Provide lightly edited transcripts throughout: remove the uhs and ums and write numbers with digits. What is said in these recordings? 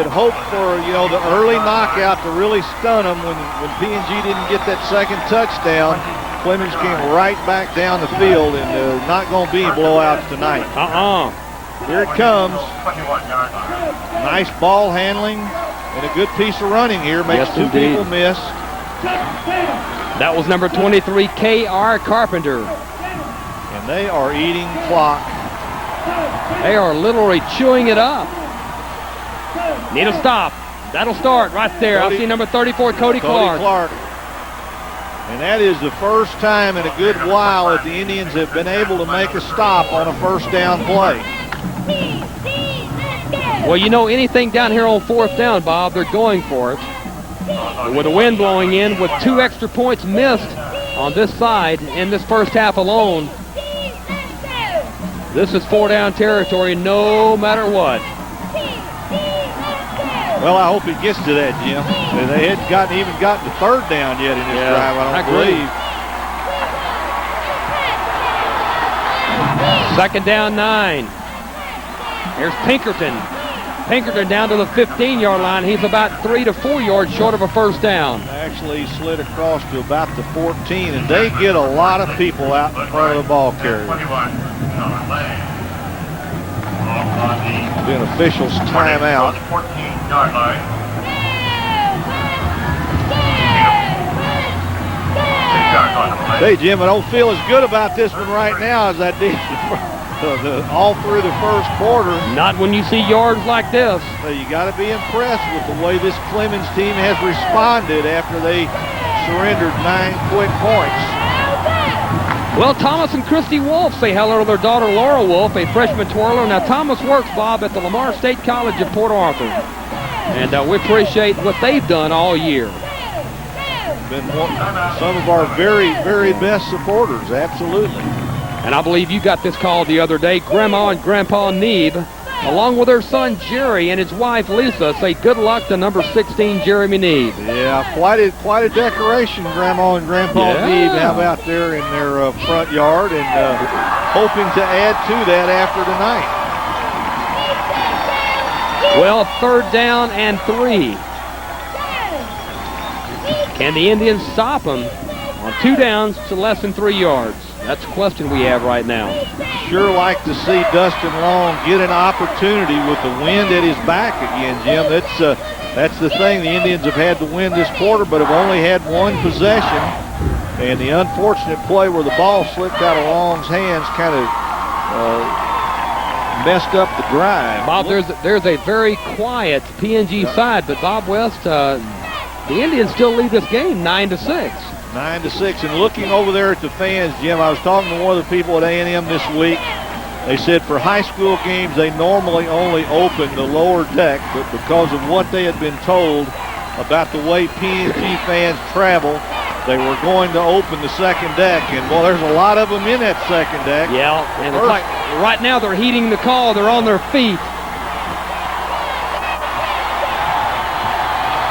had hoped for, the early knockout to really stun them. When PNG didn't get that second touchdown, Clemens came right back down the field, and not going to be blowouts tonight. Here it comes. Nice ball handling and a good piece of running here. Makes two people miss. That was number 23, K.R. Carpenter. And they are eating clock. They are literally chewing it up. Need a stop. That'll start right there. I see number 34, Cody Clark. And that is the first time in a good while that the Indians have been able to make a stop on a first down play. Well, anything down here on fourth down, Bob, they're going for it. With the wind blowing in, with 2 extra points missed on this side in this first half alone, this is 4-down territory no matter what. Well, I hope it gets to that, Jim. They hadn't even gotten to third down yet in this drive, I don't believe. Second down, 9. Here's Pinkerton. Pinkerton down to the 15-yard line. He's about 3 to 4 yards short of a first down. Actually slid across to about the 14, and they get a lot of people out in front of the ball carrier. The official's timeout. Hey, Jim, I don't feel as good about this one right now as I did all through the first quarter. Not when you see yards like this. So you got to be impressed with the way this Clemens team has responded after they surrendered 9 quick points. Well, Thomas and Christy Wolf say hello to their daughter Laura Wolf, a freshman twirler. Now, Thomas works, Bob, at the Lamar State College of Port Arthur. And we appreciate what they've done all year. Been some of our very, very best supporters, absolutely. And I believe you got this call the other day. Grandma and Grandpa Neeb, along with their son Jerry and his wife Lisa, say good luck to number 16, Jeremy Neeb. Yeah, quite a decoration Grandma and Grandpa Neeb have out there in their front yard, and hoping to add to that after tonight. Well, third down and 3. Can the Indians stop them on 2 downs to less than 3 yards? That's the question we have right now. Sure like to see Dustin Long get an opportunity with the wind at his back again, Jim. That's the thing. The Indians have had the wind this quarter, but have only had 1 possession. And the unfortunate play where the ball slipped out of Long's hands kind of messed up the drive. Bob, there's a very quiet PNG side, but Bob West, the Indians still lead this game 9-6. 9-6, and looking over there at the fans, Jim, I was talking to one of the people at A&M this week. They said for high school games, they normally only open the lower deck, but because of what they had been told about the way PNG fans travel, they were going to open the second deck, and well, there's a lot of them in that second deck. Yeah, and it's like right now they're heeding the call. They're on their feet.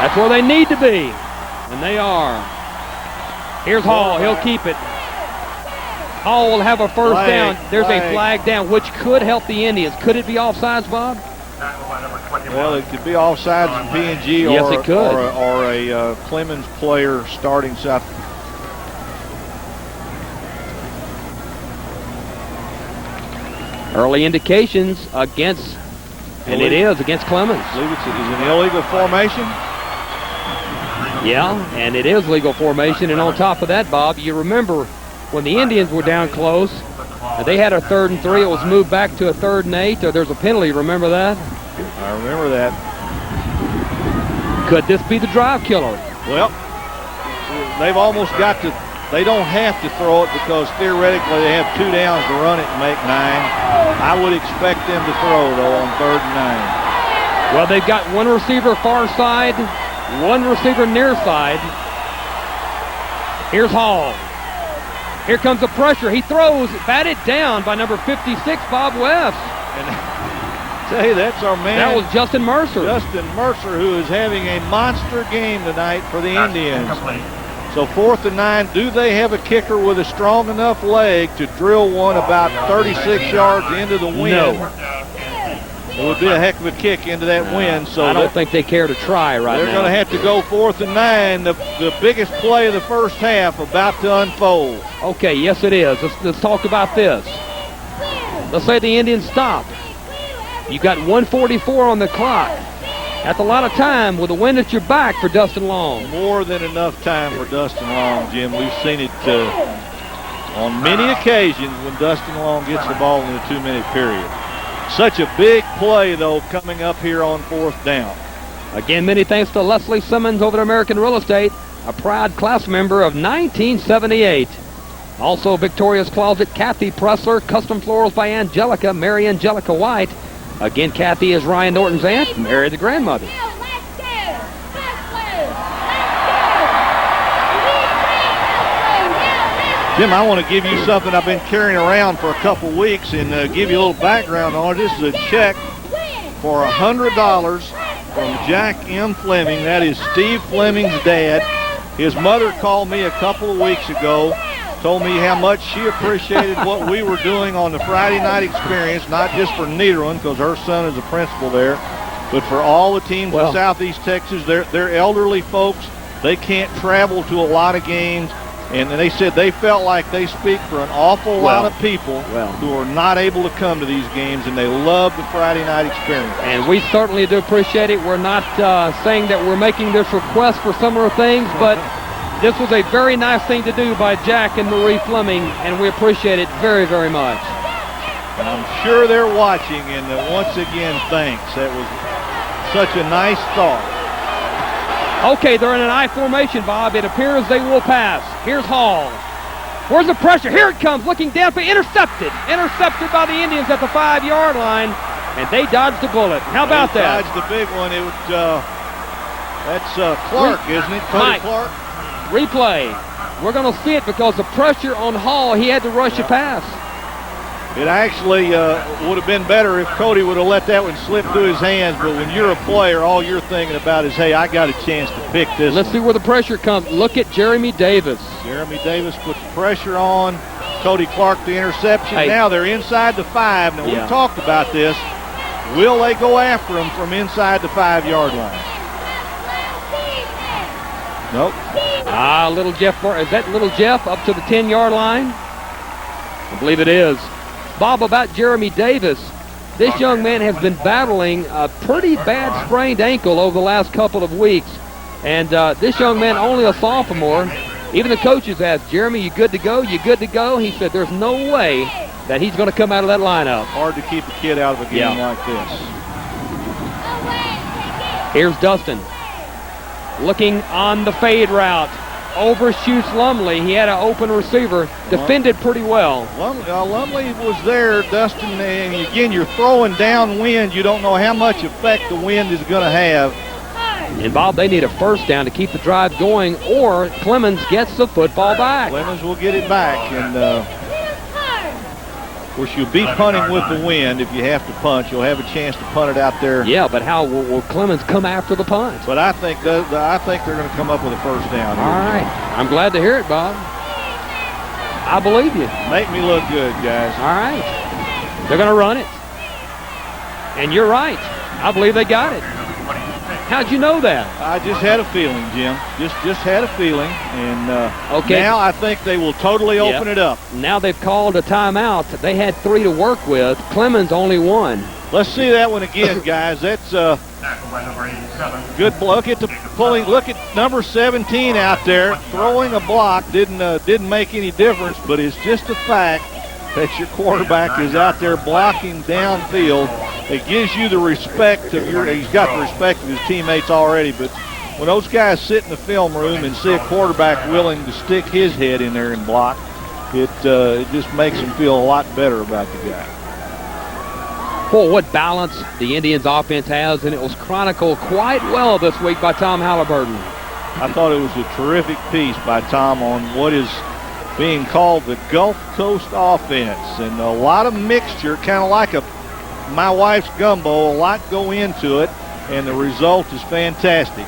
That's where they need to be, and they are. Here's Hall. He'll keep it. Hall will have a first down. There's a flag down, which could help the Indians. Could it be offsides, Bob? Well, it could be offsides in PNG yes, it could. or a Clemens player starting South. Early indications against, and it is against Clemens. I believe it's an illegal formation. Yeah, and it is legal formation. And on top of that, Bob, you remember when the Indians were down close, they had a 3rd and 3. It was moved back to a 3rd and 8. There's a penalty. Remember that? I remember that. Could this be the drive killer? Well, they've almost got to. They don't have to throw it because theoretically they have 2 downs to run it and make 9. I would expect them to throw, though, on 3rd and 9. Well, they've got 1 receiver far side, 1 receiver near side. Here's Hall. Here comes the pressure. He throws, batted down by number 56, Bob West. And tell you, that's our man. That was Justin Mercer. Justin Mercer, who is having a monster game tonight for the Indians. So 4th and 9. Do they have a kicker with a strong enough leg to drill one about 36 yards into the wind? No. It would be a heck of a kick into that wind. So I don't think they care to try right now. They're going to have to go 4th and 9. The biggest play of the first half about to unfold. Okay, yes it is. Let's talk about this. Let's say the Indians stop. You got 1:44 on the clock. That's a lot of time with the wind at your back for Dustin Long. More than enough time for Dustin Long, Jim. We've seen it on many occasions when Dustin Long gets the ball in a 2-minute period. Such a big play, though, coming up here on 4th down. Again, many thanks to Leslie Simmons over at American Real Estate, a proud class member of 1978. Also, Victoria's Closet, Kathy Pressler, Custom Florals by Angelica, Mary Angelica White. Again, Kathy is Ryan Norton's aunt, Mary the grandmother. Jim, I want to give you something I've been carrying around for a couple weeks and give you a little background on it. This is a check for $100 from Jack M. Fleming. That is Steve Fleming's dad. His mother called me a couple of weeks ago, told me how much she appreciated what we were doing on the Friday night experience, not just for Nederland, because her son is a principal there, but for all the teams in Southeast Texas. They're elderly folks. They can't travel to a lot of games. And they said they felt like they speak for an awful lot of people who are not able to come to these games, and they love the Friday night experience. And we certainly do appreciate it. We're not saying that we're making this request for similar things, but this was a very nice thing to do by Jack and Marie Fleming, and we appreciate it very, very much. And I'm sure they're watching, and once again, thanks. That was such a nice thought. Okay, they're in an I formation, Bob. It appears they will pass. Here's Hall. Where's the pressure? Here it comes, looking down for intercepted. Intercepted by the Indians at the 5-yard line, and they dodged the bullet. How about that? Dodged the big one. It was, that's Clark, isn't it? Cody Clark? Replay. We're going to see it because the pressure on Hall, he had to rush a pass. It actually would have been better if Cody would have let that one slip through his hands, but when you're a player, all you're thinking about is, hey, I got a chance to pick this. Let's see where the pressure comes. Look at Jeremy Davis. Jeremy Davis puts pressure on Cody Clark, the interception. Hey. Now they're inside the 5. Now, we've talked about this. Will they go after him from inside the 5-yard line? Nope. Little Jeff. Is that little Jeff up to the 10-yard line? I believe it is. Bob, about Jeremy Davis, this young man has been battling a pretty bad sprained ankle over the last couple of weeks. And this young man, only a sophomore, even the coaches asked, Jeremy, you good to go? You good to go? He said there's no way that he's going to come out of that lineup. Hard to keep a kid out of a game like this. Here's Dustin looking on the fade route. Overshoots Lumley. He had an open receiver. Defended pretty well. Lumley was there, Dustin, and again, you're throwing downwind. You don't know how much effect the wind is going to have. And, Bob, they need a first down to keep the drive going, or Clemens gets the football back. Clemens will get it back. And, of course, you'll be punting with the wind if you have to punt. You'll have a chance to punt it out there. Yeah, but how will Clemens come after the punt? But I think they're going to come up with a first down. All right. I'm glad to hear it, Bob. I believe you. Make me look good, guys. All right. They're going to run it. And you're right. I believe they got it. How'd you know that? I just had a feeling, Jim. Just had a feeling. And now I think they will totally open it up. Now they've called a timeout. They had 3 to work with. Clemens only 1. Let's see that one again, guys. That's good. Look at the pulling. Look at number 17 out there throwing a block. Didn't make any difference, but it's just a fact that your quarterback is out there blocking downfield. It gives you the respect of he's got the respect of his teammates already, but when those guys sit in the film room and see a quarterback willing to stick his head in there and block, it just makes them feel a lot better about the guy. Boy, what balance the Indians offense has, and it was chronicled quite well this week by Tom Halliburton. I thought it was a terrific piece by Tom on what is being called the Gulf Coast offense, and a lot of mixture, kind of like my wife's gumbo. A lot go into it, and the result is fantastic.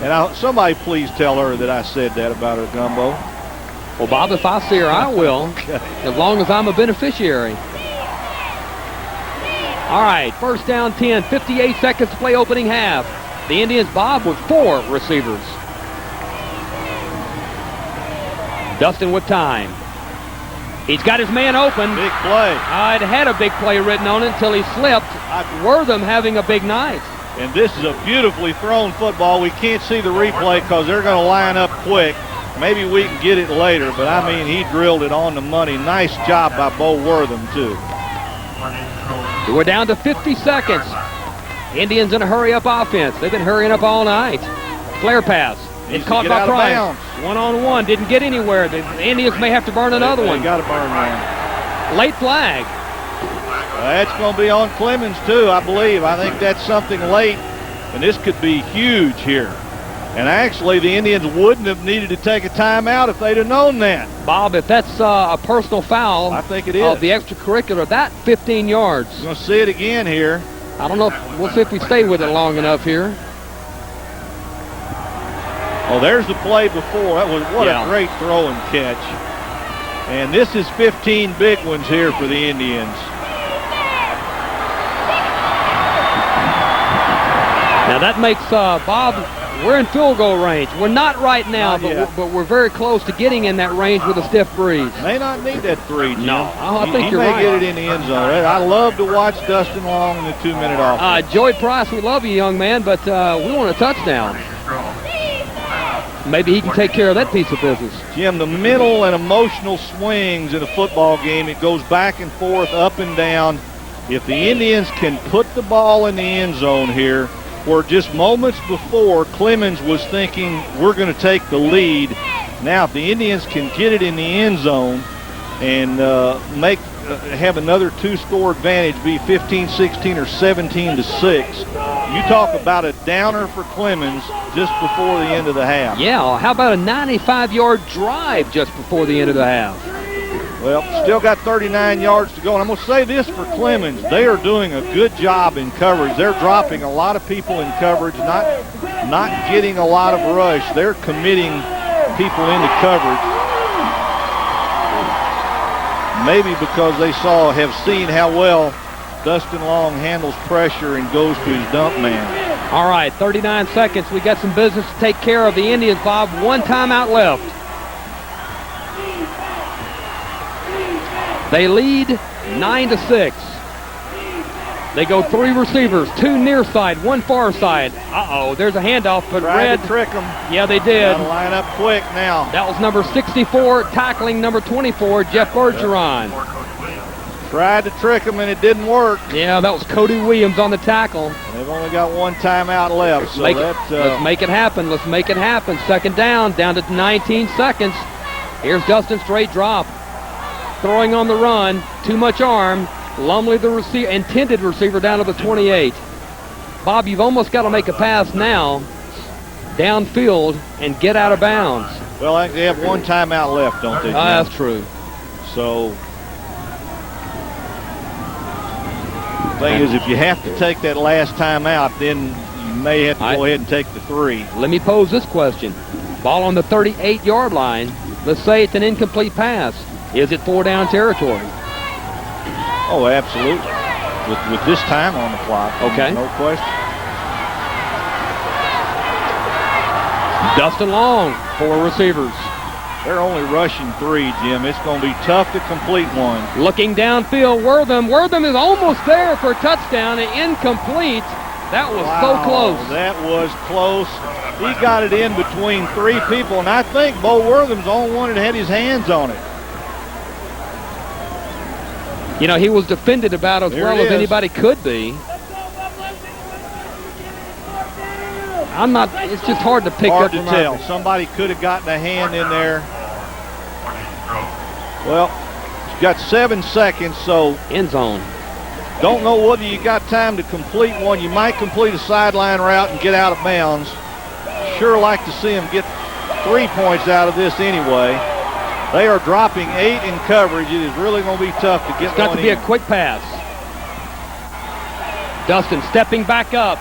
And somebody please tell her that I said that about her gumbo. Well, Bob, if I see her, I will, okay, as long as I'm a beneficiary. All right, first down 10, 58 seconds to play opening half. The Indians, Bob, with 4 receivers. Dustin with time. He's got his man open. Big play. It had a big play written on it until he slipped. Wortham having a big night. And this is a beautifully thrown football. We can't see the replay because they're going to line up quick. Maybe we can get it later, but I mean, he drilled it on the money. Nice job by Bo Wortham, too. We're down to 50 seconds. Indians in a hurry-up offense. They've been hurrying up all night. Flare pass. It's caught by Price. One-on-one. Didn't get anywhere. The Indians may have to burn another one. They got to burn one. Late flag. That's going to be on Clemens, too, I believe. I think that's something late, and this could be huge here. And actually, the Indians wouldn't have needed to take a timeout if they'd have known that. Bob, if that's a personal foul, I think it is. Of the extracurricular, that 15 yards. We're going to see it again here. I don't know. We'll see if we stay with it long enough here. Oh, there's the play before. That was a great throw and catch. And this is 15 big ones here for the Indians. Now that makes, Bob, we're in field goal range. We're not right now, but we're very close to getting in that range with a stiff breeze. May not need that 3, Jim. No, I think you're right. He may get it in the end zone. I love to watch Dustin Long in the 2-minute offense. Joey Price, we love you, young man, but we want a touchdown. Maybe he can take care of that piece of business. Jim, the mental and emotional swings in a football game, it goes back and forth, up and down. If the Indians can put the ball in the end zone here, where just moments before Clemens was thinking we're going to take the lead. Now, if the Indians can get it in the end zone and have another 2-score advantage, be 15-16 or 17-6, you talk about a downer for Clemens just before the end of the half. Yeah, how about a 95-yard drive just before the end of the half? Well, still got 39 yards to go. And I'm going to say this for Clemens. They are doing a good job in coverage. They're dropping a lot of people in coverage, not getting a lot of rush. They're committing people into coverage. Maybe because they have seen how well Dustin Long handles pressure and goes to his dump man. All right, 39 seconds. We got some business to take care of. The Indians, Bob, 1 timeout left. They lead 9-6. They go 3 receivers, 2 near side, 1 far side. There's a handoff, but Tried to trick them. Yeah, they did. Got to line up quick now. That was number 64, tackling number 24, Jeff Bergeron. Tried to trick them, and it didn't work. Yeah, that was Cody Williams on the tackle. They've only got 1 timeout left. So let's make it happen. Let's make it happen. Second down to 19 seconds. Here's Dustin, straight drop. Throwing on the run, too much arm. Lumley, the intended receiver, down to the 28. Bob, you've almost got to make a pass now, downfield, and get out of bounds. Well, they have 1 timeout left, don't they, Jim? That's true. So, the thing is, if you have to take that last timeout, then you may have to go ahead and take the 3. Let me pose this question. Ball on the 38-yard line. Let's say it's an incomplete pass. Is it 4-down territory? Oh, absolutely. With this time on the clock. Okay. No question. Dustin Long, 4 receivers. They're only rushing 3, Jim. It's going to be tough to complete one. Looking downfield, Wortham. Wortham is almost there for a touchdown. Incomplete. That was so close. That was close. He got it in between 3 people, and I think Bo Wortham's the only one that had his hands on it. You know, he was defended about as well as anybody could be. It's just hard to pick up. Hard to tell. Somebody could have gotten a hand in there. Well, you got 7 seconds, so. End zone. Don't know whether you got time to complete one. You might complete a sideline route and get out of bounds. Sure like to see him get 3 points out of this anyway. They are dropping 8 in coverage. It is really going to be tough to get one in. It's got to be a quick pass. Dustin stepping back up.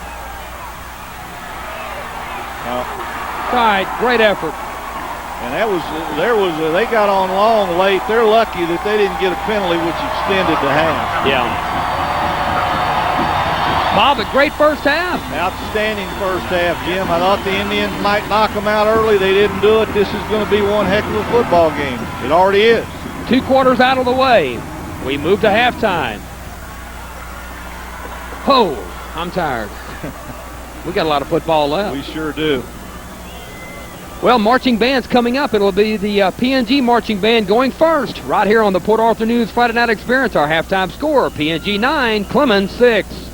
All right, great effort. And they got on Long late. They're lucky that they didn't get a penalty, which extended the half. Yeah. Bob, a great first half. Outstanding first half, Jim. I thought the Indians might knock them out early. They didn't do it. This is going to be one heck of a football game. It already is. 2 quarters out of the way. We move to halftime. Oh, I'm tired. We got a lot of football left. We sure do. Well, marching band's coming up. It'll be the PNG marching band going first right here on the Port Arthur News Friday Night Experience. Our halftime score, PNG 9, Clemens 6.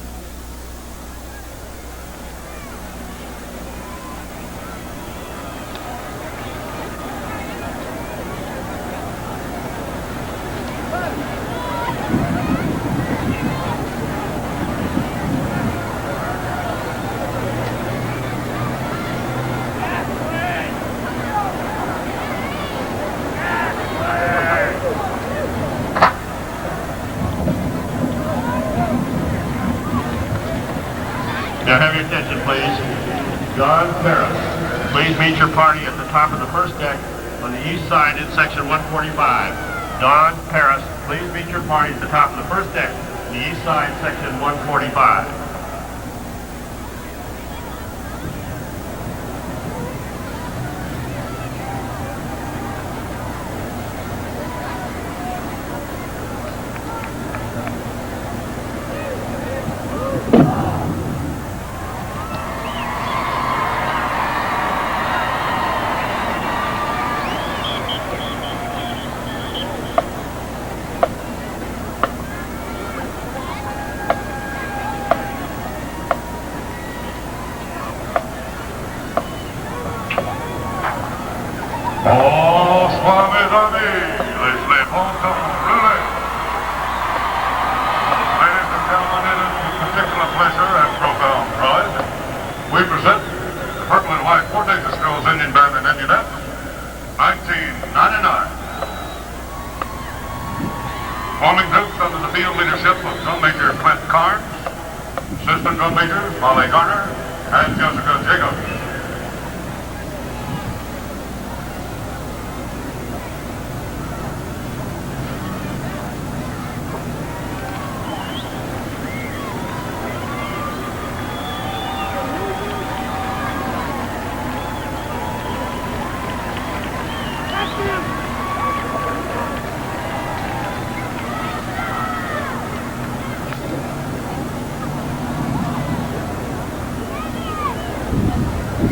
Now have your attention, please. John Paris, please meet your party at the top of the first deck on the east side in section 145. Don Paris, please meet your party at the top of the first deck on the east side, section 145. Oh, suaves a mí, les levanto roulette. Ladies and gentlemen, it is with particular pleasure and profound pride we present the Purple and White Fort Davis Girls Indian Band and Indianettes, 1999. Forming groups under the field leadership of Drum Major Clint Carnes, Assistant Drum Majors Molly Garner and Jessica Jacobs.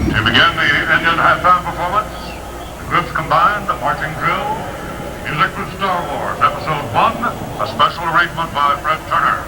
To begin the Indian halftime performance, the groups combined, the marching drill, music from Star Wars, Episode 1, a special arrangement by Fred Turner.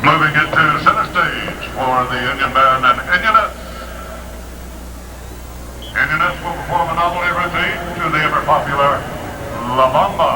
Moving into center stage for the Indian Band and Indianettes. Indianettes will perform a novelty routine to the ever popular La Bamba.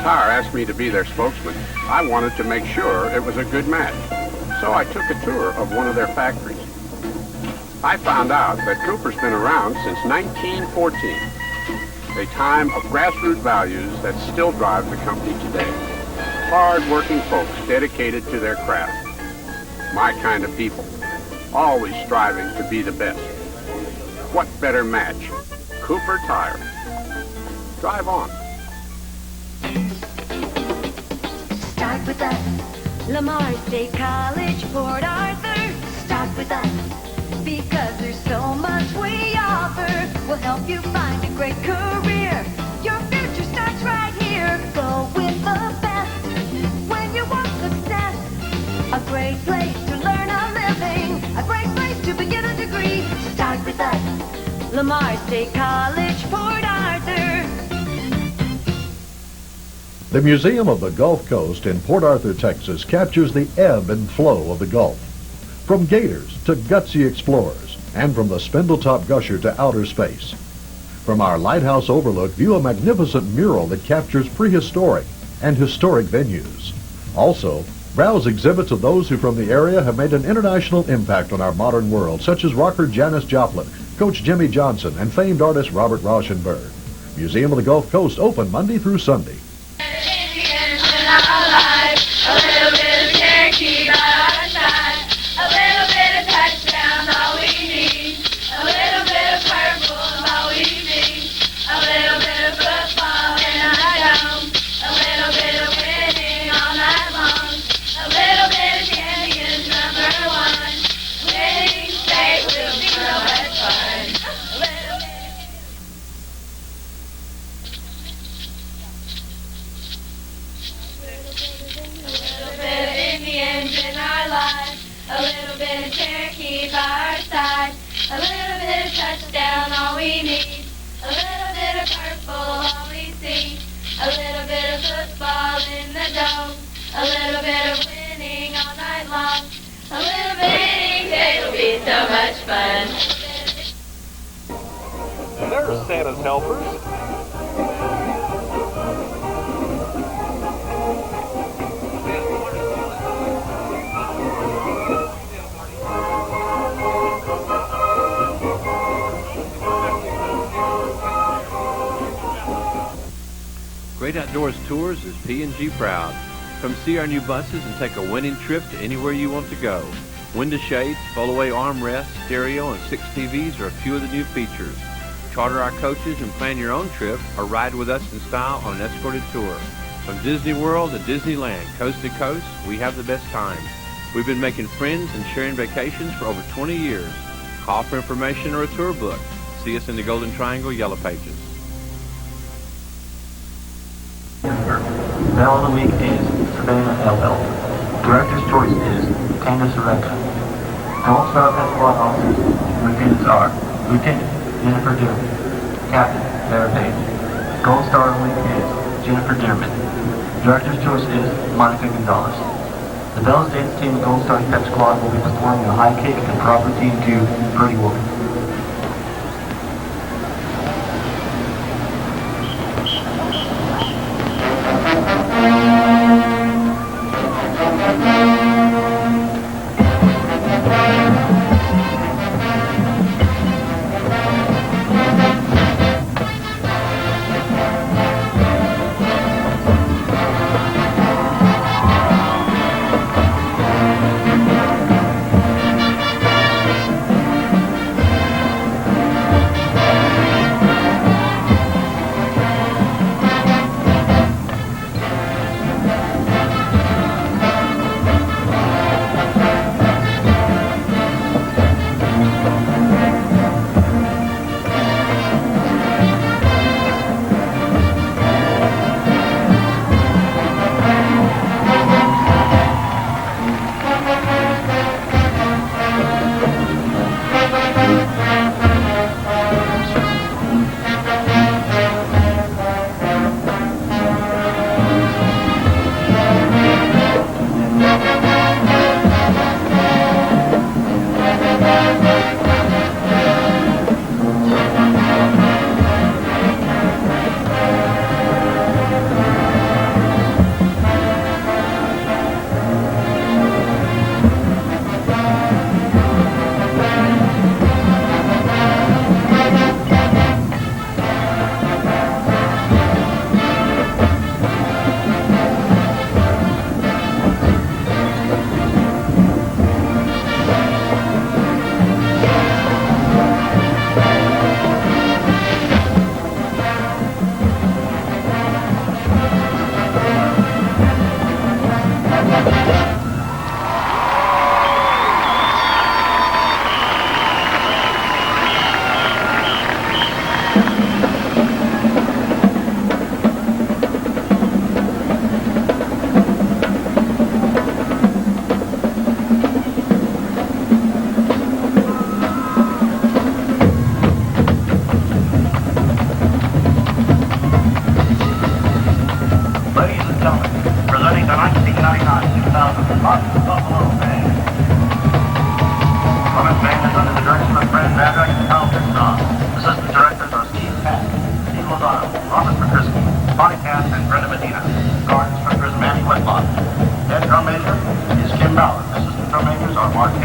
Asked me to be their spokesman. I wanted to make sure it was a good match. So I took a tour of one of their factories. I found out that Cooper's been around since 1914, a time of grassroots values that still drive the company today. Hard-working folks dedicated to their craft. My kind of people, always striving to be the best. What better match? Cooper Tire. Drive on. Start with us, Lamar State College, Port Arthur. Start with us, because there's so much we offer. We'll help you find a great career. Your future starts right here. Go with the best when you want success. A great place to learn a living, a great place to begin a degree. Start with us, Lamar State College, Port Arthur. The Museum of the Gulf Coast in Port Arthur, Texas captures the ebb and flow of the Gulf. From gators to gutsy explorers, and from the spindletop gusher to outer space. From our lighthouse overlook, view a magnificent mural that captures prehistoric and historic venues. Also, browse exhibits of those who from the area have made an international impact on our modern world, such as rocker Janis Joplin, Coach Jimmy Johnson, and famed artist Robert Rauschenberg. Museum of the Gulf Coast open Monday through Sunday. A little bit of Cherokee by our side, a little bit of touchdown, all we need, a little bit of purple, all we see, a little bit of football in the dome, a little bit of winning all night long, a little bit of winning, it'll be so much fun. There's Santa's helpers. Great Outdoors Tours is PNG proud. Come see our new buses and take a winning trip to anywhere you want to go. Window shades, fold-away armrests, stereo, and 6 TVs are a few of the new features. Charter our coaches and plan your own trip or ride with us in style on an escorted tour. From Disney World to Disneyland, coast to coast, we have the best time. We've been making friends and sharing vacations for over 20 years. Call for information or a tour book. See us in the Golden Triangle Yellow Pages. Belle of the Week is Savannah LL. Director's Choice is Candace Erecta. Gold Star Pet Squad officers lieutenants are Lieutenant Jennifer Dearman, Captain Sarah Page. Gold Star of the Week is Jennifer Dearman. Director's Choice is Monica Gonzalez. The Bells Dance Team of Gold Star Pet Squad will be performing a high kick and prop routine to Pretty Woman.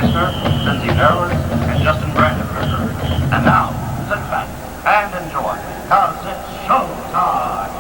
Wexner, Lindsay Harris, and Justin Brandenburger. And now, sit back and enjoy, cause it's showtime!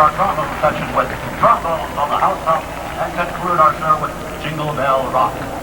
our trombone section with trombones on the house pump and conclude our show with Jingle Bell Rock.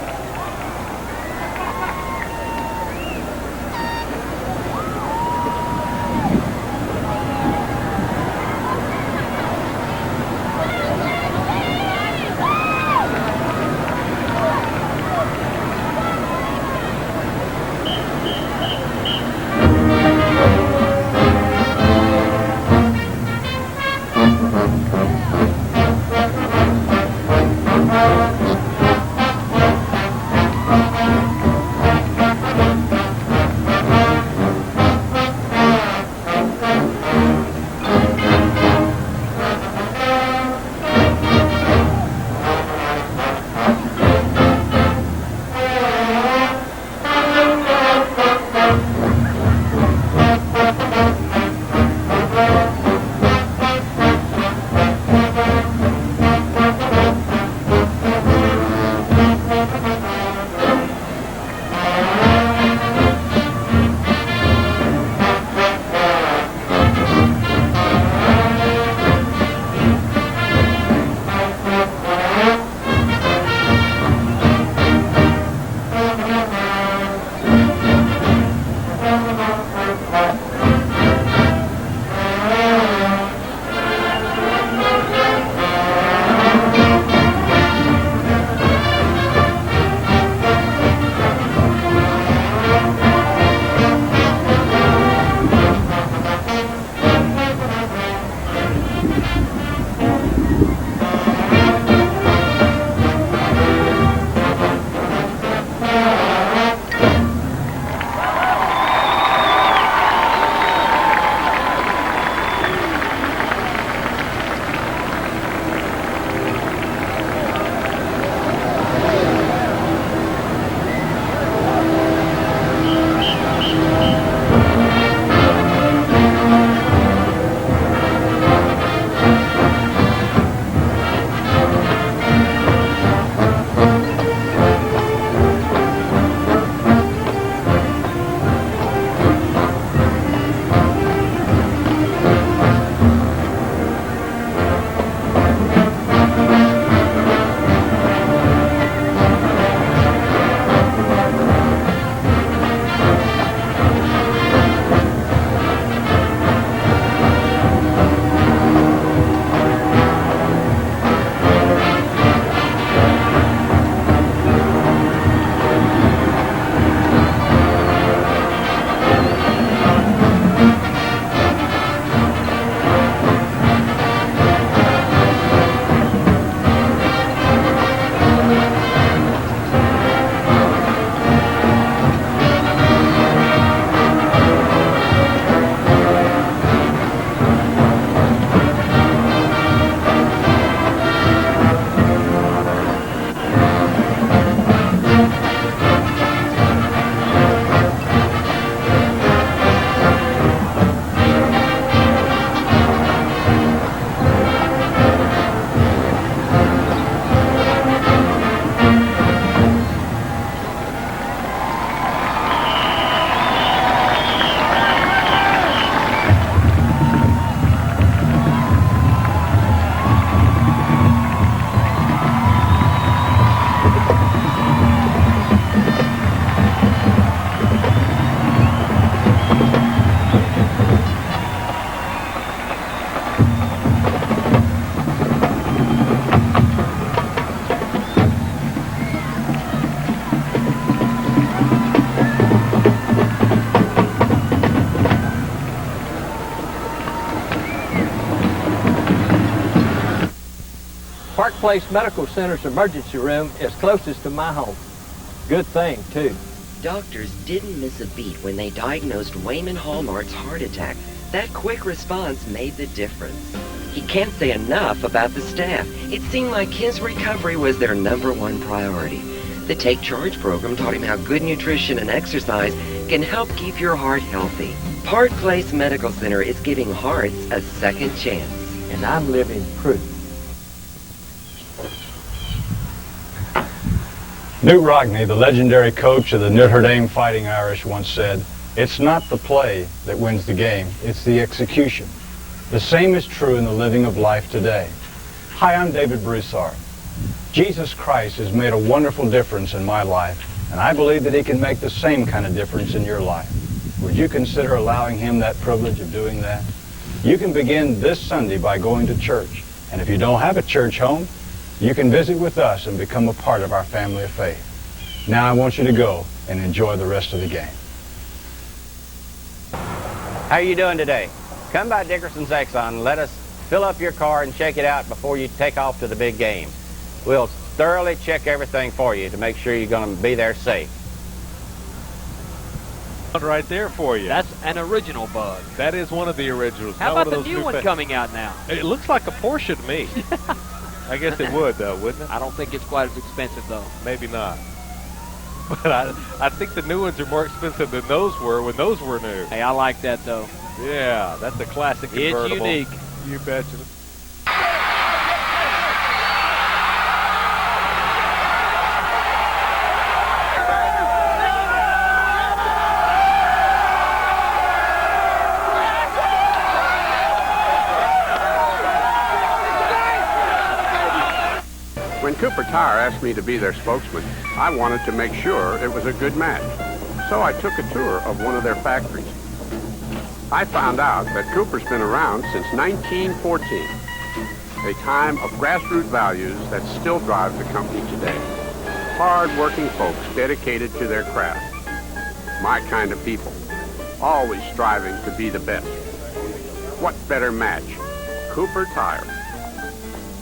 Place Medical Center's emergency room is closest to my home. Good thing, too. Doctors didn't miss a beat when they diagnosed Wayman Hallmark's heart attack. That quick response made the difference. He can't say enough about the staff. It seemed like his recovery was their #1 priority. The Take Charge program taught him how good nutrition and exercise can help keep your heart healthy. Park Place Medical Center is giving hearts a second chance. And I'm living proof. Newt Rockney, the legendary coach of the Notre Dame Fighting Irish, once said, "It's not the play that wins the game, it's the execution." The same is true in the living of life today. Hi, I'm David Broussard. Jesus Christ has made a wonderful difference in my life, and I believe that he can make the same kind of difference in your life. Would you consider allowing him that privilege of doing that? You can begin this Sunday by going to church, and if you don't have a church home, you can visit with us and become a part of our family of faith. Now I want you to go and enjoy the rest of the game. How are you doing today? Come by Dickerson's Exxon and let us fill up your car and check it out before you take off to the big game. We'll thoroughly check everything for you to make sure you're going to be there safe. Right there for you. That's an original bug. That is one of the originals. How about the new one coming out now? It looks like a Porsche to me. I guess it would, though, wouldn't it? I don't think it's quite as expensive, though. Maybe not. But I think the new ones are more expensive than those were when those were new. Hey, I like that, though. Yeah, that's a classic convertible. It's unique. You betcha. When Cooper Tire asked me to be their spokesman, I wanted to make sure it was a good match. So I took a tour of one of their factories. I found out that Cooper's been around since 1914, a time of grassroots values that still drive the company today. Hard-working folks dedicated to their craft. My kind of people, always striving to be the best. What better match? Cooper Tire.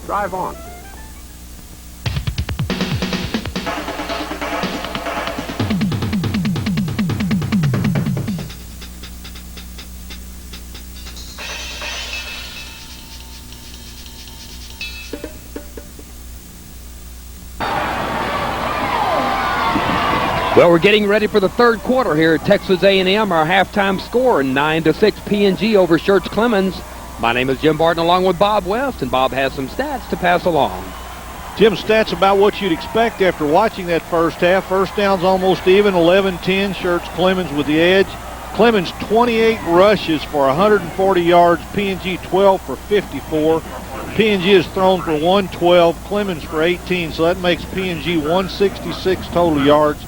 Drive on. Well, we're getting ready for the third quarter here at Texas A&M. Our halftime score, 9-6 PNG over Schertz Clemens. My name is Jim Barton along with Bob West, and Bob has some stats to pass along. Jim, stats about what you'd expect after watching that first half. First down's almost even, 11-10, Schertz Clemens with the edge. Clemens 28 rushes for 140 yards, PNG 12 for 54. PNG is thrown for 112, Clemens for 18, so that makes PNG 166 total yards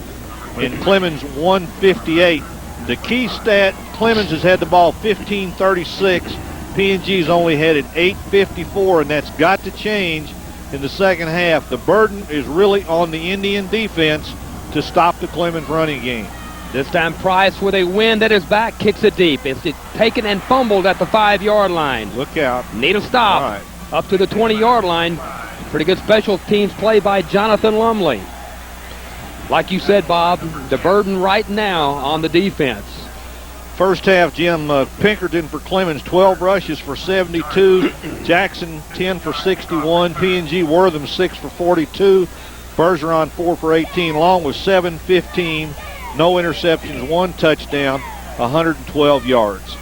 and Clemens 158. The key stat, Clemens has had the ball 15:36. PNG's only had it 8:54, and that's got to change in the second half. The burden is really on the Indian defense to stop the Clemens running game. This time Price with a wind at his back kicks it deep. It's taken and fumbled at the 5-yard line. Look out. Need a stop. All right. Up to the 20-yard line. Pretty good special teams play by Jonathan Lumley. Like you said, Bob, the burden right now on the defense. First half, Jim, Pinkerton for Clemens, 12 rushes for 72. Jackson, 10 for 61. PNG Wortham, 6 for 42. Bergeron, 4 for 18. Long was 7-15. No interceptions, 1 touchdown, 112 yards.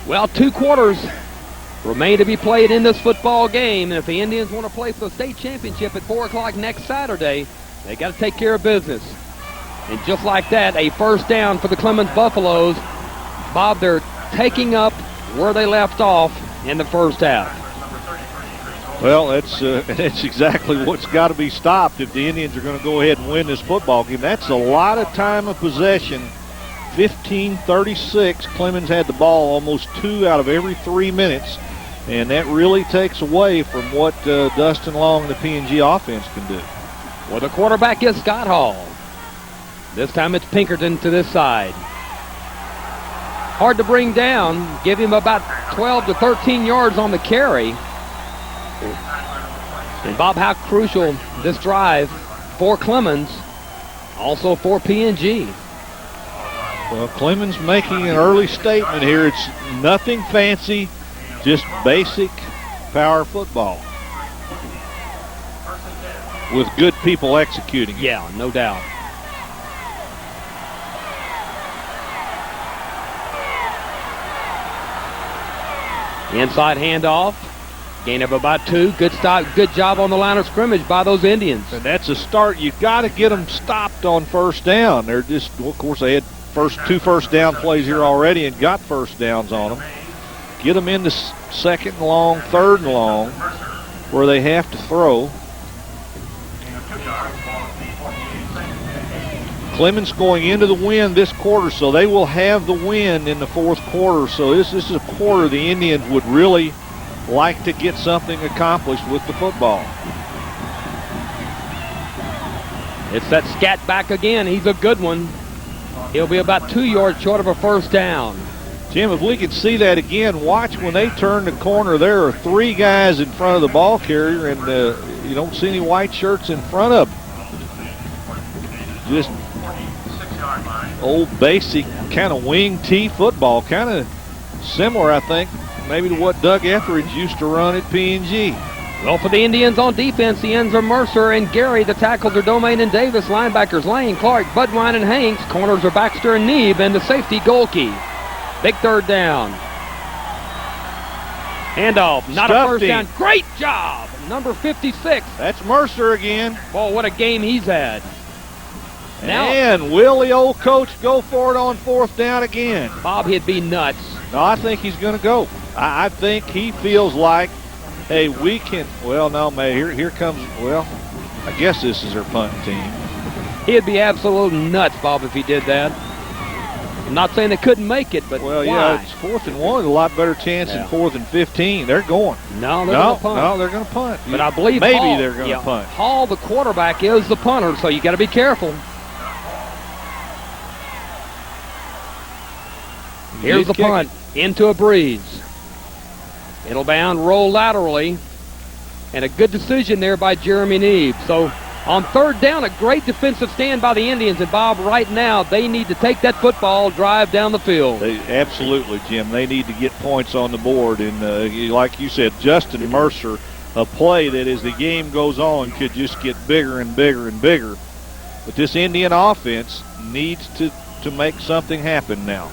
Well, 2 quarters remain to be played in this football game. And if the Indians want to play for the state championship at 4 o'clock next Saturday, they got to take care of business. And just like that, a first down for the Clemens Buffaloes. Bob, they're taking up where they left off in the first half. Well, that's exactly what's got to be stopped if the Indians are going to go ahead and win this football game. That's a lot of time of possession. 15:36. Clemens had the ball almost 2 out of every 3 minutes, and that really takes away from what Dustin Long and the PNG offense can do. Well, the quarterback is Scott Hall. This time it's Pinkerton to this side. Hard to bring down. Give him about 12 to 13 yards on the carry. And Bob, how crucial this drive for Clemens, also for PNG. Well, Clemens making an early statement here. It's nothing fancy, just basic power football with good people executing it. Yeah, no doubt. Inside handoff. Gain of about 2. Good stop. Good job on the line of scrimmage by those Indians. And that's a start. You've got to get them stopped on first down. They're just, well, of course, they had 2 first down plays here already and got first downs on them. Get them into 2nd and long, 3rd and long, where they have to throw. Clemens going into the win this quarter, so they will have the win in the 4th quarter. So this is a quarter the Indians would really like to get something accomplished with the football. It's that scat back again. He's a good one. He'll be about 2 yards short of a first down. Jim, if we could see that again, watch when they turn the corner. There are 3 guys in front of the ball carrier, and you don't see any white shirts in front of them. Just old basic kind of wing T football, kind of similar, I think, maybe to what Doug Etheridge used to run at PNG. Well, for the Indians on defense, the ends are Mercer and Gary. The tackles are Domain and Davis. Linebackers Lane, Clark, Budwine, and Hanks. Corners are Baxter and Neeb. And the safety, Golke. Big 3rd down. Handoff. Not a first down. Great job. Number 56. That's Mercer again. Boy, what a game he's had. Now, and will the old coach go for it on 4th down again? Bob, he'd be nuts. No, I think he's going to go. I think he feels like, hey, we can, well, no, man, here comes, well, I guess this is their punt team. He'd be absolute nuts, Bob, if he did that. I'm not saying they couldn't make it, but well, why? Yeah, it's 4th and 1, a lot better chance than 4th and 15. They're going. No, they're going to punt. No, they're going to punt. But I believe maybe Hall, they're going to punt. Hall, the quarterback, is the punter, so you got to be careful. Here's the punt into a breeze. It'll bound, roll laterally, and a good decision there by Jeremy Neeb. So on 3rd down, a great defensive stand by the Indians. And Bob, right now, they need to take that football, drive down the field. Absolutely, Jim. They need to get points on the board. And like you said, Justin Mercer, a play that as the game goes on could just get bigger and bigger and bigger. But this Indian offense needs to make something happen now.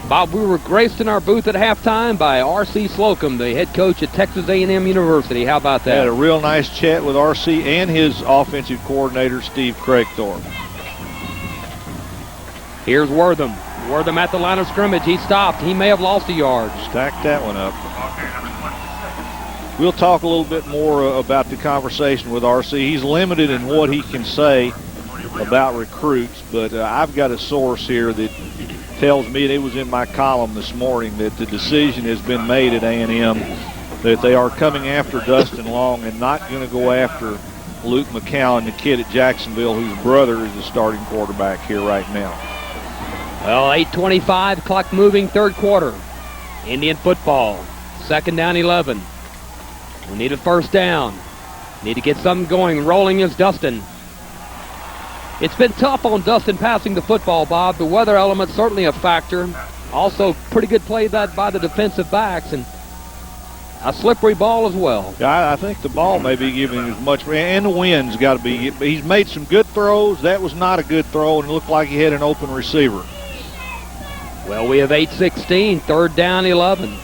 Bob, we were graced in our booth at halftime by R.C. Slocum, the head coach at Texas A&M University. How about that? Had a real nice chat with R.C. and his offensive coordinator, Steve Craigthorpe. Here's Wortham. Wortham at the line of scrimmage. He stopped. He may have lost a yard. Stacked that one up. We'll talk a little bit more about the conversation with R.C. He's limited in what he can say about recruits, but I've got a source here that tells me, and it was in my column this morning, that the decision has been made at A&M that they are coming after Dustin Long and not going to go after Luke McCowan, the kid at Jacksonville, whose brother is the starting quarterback here right now. Well, 8:25, clock moving, 3rd quarter. Indian football, 2nd down 11. We need a first down. Need to get something going. Rolling is Dustin. It's been tough on Dustin passing the football, Bob. The weather element certainly a factor. Also, pretty good play by the defensive backs, and a slippery ball as well. Yeah, I think the ball may be giving him as much, and the wind's got to be. He's made some good throws. That was not a good throw, and it looked like he had an open receiver. Well, we have 8:16, 3rd down 11.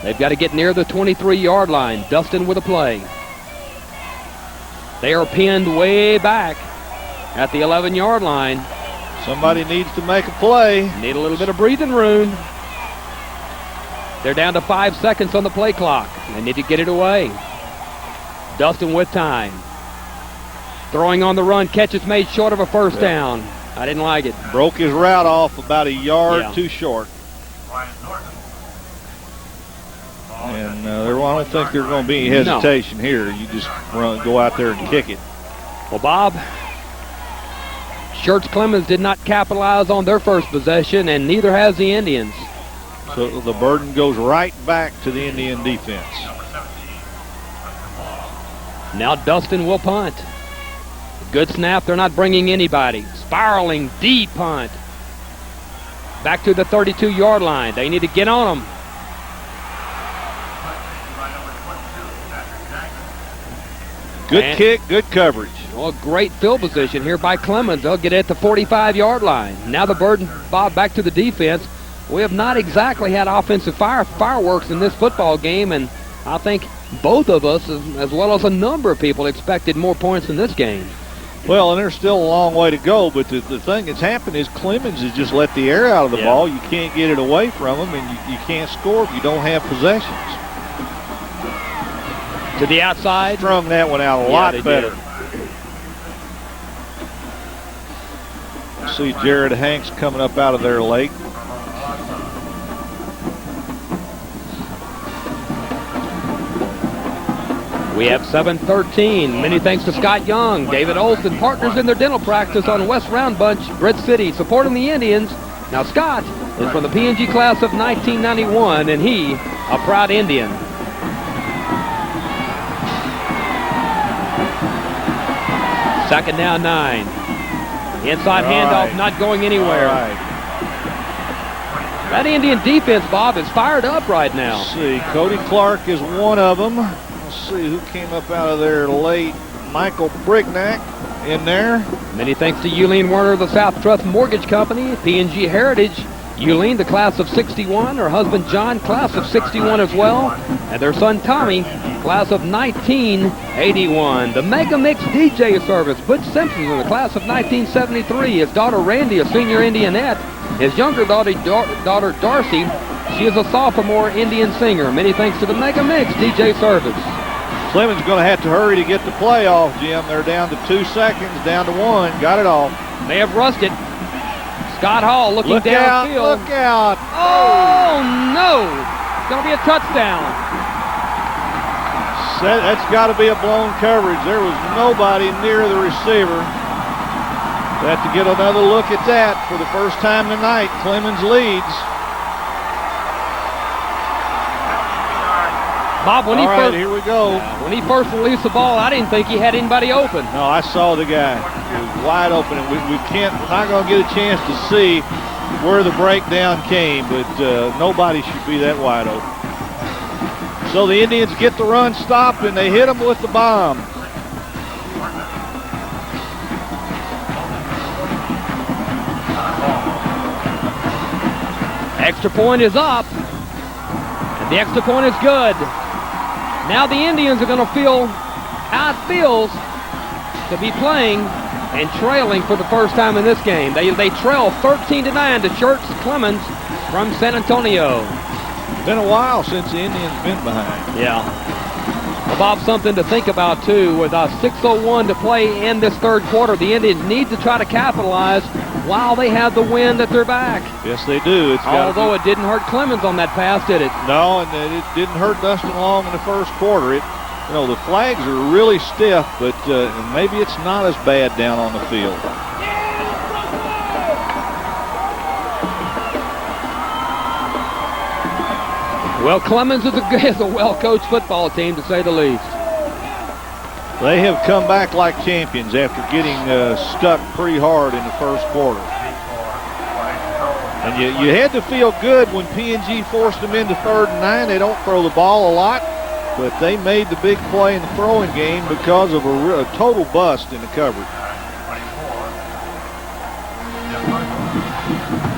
They've got to get near the 23-yard line. Dustin with a play. They are pinned way back at the 11-yard line. Somebody needs to make a play. Need a little bit of breathing room. They're down to 5 seconds on the play clock. They need to get it away. Dustin with time. Throwing on the run. Catch is made short of a first down. I didn't like it. Broke his route off about a yard too short. And I don't think there's going to be any hesitation here. You just go out there and kick it. Well, Bob, Schertz Clemens did not capitalize on their first possession, and neither has the Indians. So the burden goes right back to the Indian defense. Now Dustin will punt. Good snap. They're not bringing anybody. Spiraling deep punt. Back to the 32-yard line. They need to get on them. Good kick, good coverage. Well, great field position here by Clemens. They'll get it at the 45-yard line. Now the burden, Bob, back to the defense. We have not exactly had offensive fireworks in this football game, and I think both of us, as well as a number of people, expected more points in this game. Well, and there's still a long way to go, but the thing that's happened is Clemens has just let the air out of the ball. You can't get it away from them, and you can't score if you don't have possessions. To the outside. Strung that one out a lot better. See Jared Hanks coming up out of there late. We have 7:13. Many thanks to Scott Young, David Olson, partners in their dental practice on West Round Bunch, Bridge City, supporting the Indians. Now Scott is from the PNG class of 1991, and he, a proud Indian. Second down, 9. Inside handoff, not going anywhere. That Indian defense, Bob, is fired up right now. Let's see, Cody Clark is one of them. Let's see who came up out of there late. Michael Brignac in there. Many thanks to Euleen Werner of the South Trust Mortgage Company, PNG Heritage. Euleen, the class of 61. Her husband, John, class of 61 as well. And their son, Tommy, class of 1981. The Mega Mix DJ service. Butch Simpson in the class of 1973. His daughter, Randy, a senior Indianette. His younger daughter, Darcy, she is a sophomore Indian singer. Many thanks to the Mega Mix DJ service. Clemens going to have to hurry to get the play off, Jim. They're down to 2 seconds, down to 1. Got it off. They have rushed it. Scott Hall looking downfield. Look out. Oh, no. It's going to be a touchdown. That's got to be a blown coverage. There was nobody near the receiver. They have to get another look at that for the first time tonight. Clemens leads. Bob, when here we go. When he first released the ball, I didn't think he had anybody open. No, I saw the guy. He was wide open, and we're not going to get a chance to see where the breakdown came, but nobody should be that wide open. So the Indians get the run stopped, and they hit them with the bomb. Extra point is up, and the extra point is good. Now the Indians are going to feel how it feels to be playing and trailing for the first time in this game. They trail 13-9 to Schertz Clemens from San Antonio. Been a while since the Indians been behind. Yeah. Well, Bob, something to think about, too. With 6:01 to play in this third quarter, the Indians need to try to capitalize while they have the wind at their back. Yes, they do. Although it didn't hurt Clemens on that pass, did it? No, and it didn't hurt Dustin Long in the first quarter. The flags are really stiff, but maybe it's not as bad down on the field. Well, Clemens is a well-coached football team, to say the least. They have come back like champions after getting stuck pretty hard in the first quarter. And you had to feel good when PNG forced them into 3rd and 9. They don't throw the ball a lot, but they made the big play in the throwing game because of a total bust in the coverage.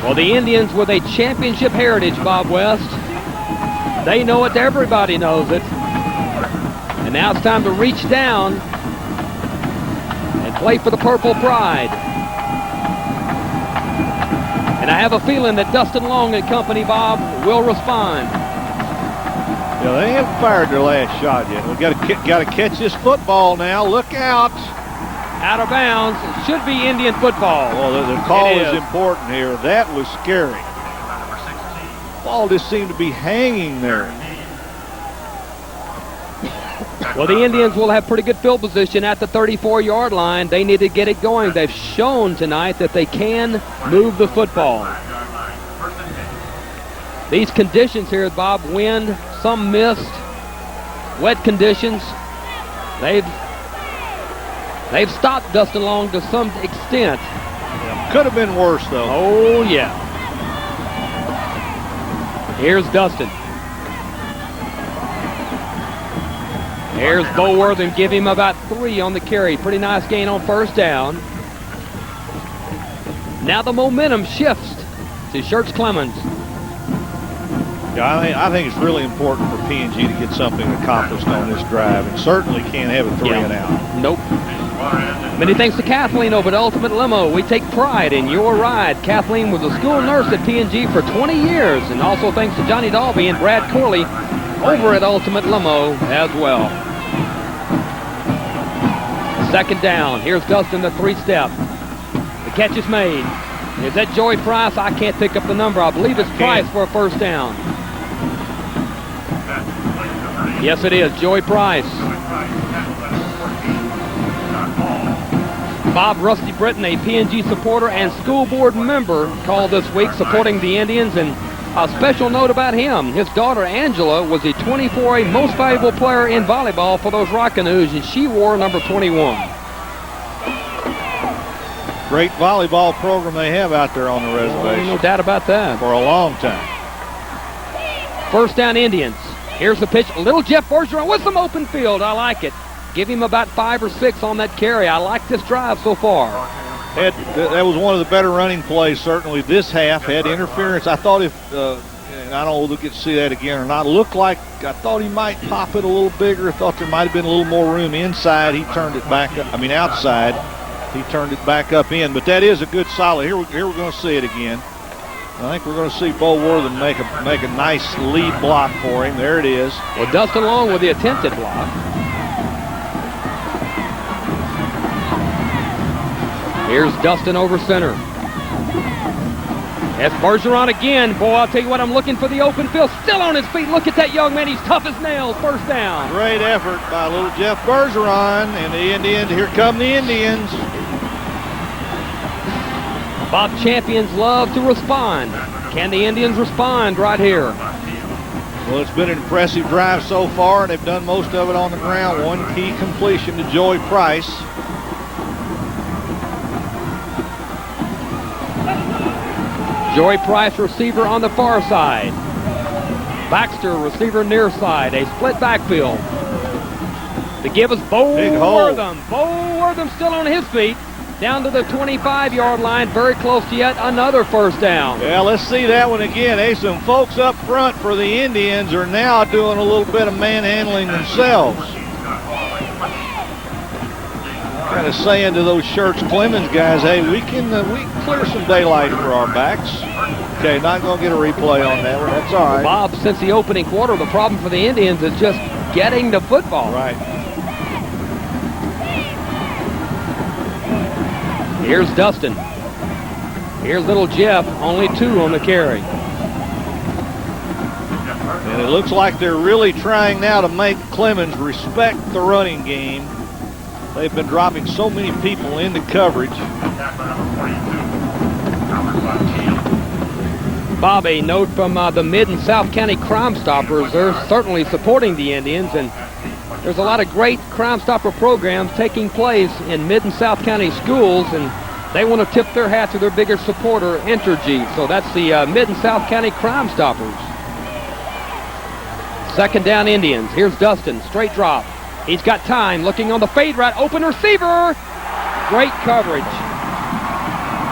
Well, the Indians with a championship heritage, Bob West. They know it, everybody knows it. And now it's time to reach down and play for the Purple Pride. And I have a feeling that Dustin Long and company, Bob, will respond. Yeah, they haven't fired their last shot yet. We've got to catch this football now. Look out. Out of bounds. It should be Indian football. Well, the call is important here. That was scary. The ball just seemed to be hanging there. Well, the Indians will have pretty good field position at the 34-yard line. They need to get it going. They've shown tonight that they can move the football. These conditions here, Bob, wind, some mist, wet conditions, they've They've stopped Dustin Long to some extent. Yeah, could have been worse, though. Oh, yeah. Here's Dustin. Here's Boworth and give him about 3 on the carry. Pretty nice gain on first down. Now the momentum shifts to Schertz Clemens. Yeah, I think it's really important for PNG to get something accomplished on this drive, and certainly can't have a 3 and out. Nope. Many thanks to Kathleen over at Ultimate Limo. We take pride in your ride. Kathleen was a school nurse at PNG for 20 years, and also thanks to Johnny Dalby and Brad Corley over at Ultimate Limo as well. Second down. Here's Dustin, the 3-step. The catch is made. Is that Joey Price? I can't pick up the number. I believe it's Price for a first down. Yes, it is. Joey Price. Bob Rusty Britton, a PNG supporter and school board member, called this week supporting the Indians. And a special note about him, his daughter Angela was a 24A most valuable player in volleyball for those Rockanoos, and she wore number 21. Great volleyball program they have out there on the reservation. No doubt about that. For a long time. First down, Indians. Here's the pitch. Little Jeff Bergeron with some open field. I like it. Give him about 5 or 6 on that carry. I like this drive so far. That was one of the better running plays, certainly this half. Had interference. I thought if, and I don't know if we'll get to see that again or not, looked like I thought he might pop it a little bigger. I thought there might have been a little more room inside. He turned it back up. I mean, outside. He turned it back up in. But that is a good solid. Here we're going to see it again. I think we're going to see Bo Worthen make a nice lead block for him. There it is. Well, Dustin Long with the attempted block. Here's Dustin over center. That's Bergeron again. Boy, I'll tell you what, I'm looking for the open field. Still on his feet. Look at that young man. He's tough as nails. First down. Great effort by little Jeff Bergeron and the Indians. Here come the Indians. Bob champions love to respond. Can the Indians respond right here? Well, it's been an impressive drive so far, and they've done most of it on the ground. One key completion to Joey Price. Joey Price, receiver on the far side. Baxter, receiver near side. A split backfield. The give is Bo Wortham. Bo Wortham still on his feet. Down to the 25-yard line. Very close to yet another first down. Yeah, let's see that one again. Hey, some folks up front for the Indians are now doing a little bit of manhandling themselves. Kind of saying to those Schertz Clemens guys, hey, we can clear some daylight for our backs. Okay, not going to get a replay on that one. That's all right. Bob, since the opening quarter, the problem for the Indians is just getting the football. Right. Here's Dustin. Here's little Jeff, only 2 on the carry. And it looks like they're really trying now to make Clemens respect the running game. They've been dropping so many people into coverage. Bob, a note from the Mid and South County Crime Stoppers. They're certainly supporting the Indians, and there's a lot of great Crime Stopper programs taking place in Mid and South County schools, and they want to tip their hat to their biggest supporter, Entergy. So that's the Mid and South County Crime Stoppers. Second down, Indians. Here's Dustin, straight drop. He's got time, looking on the fade route, open receiver. Great coverage.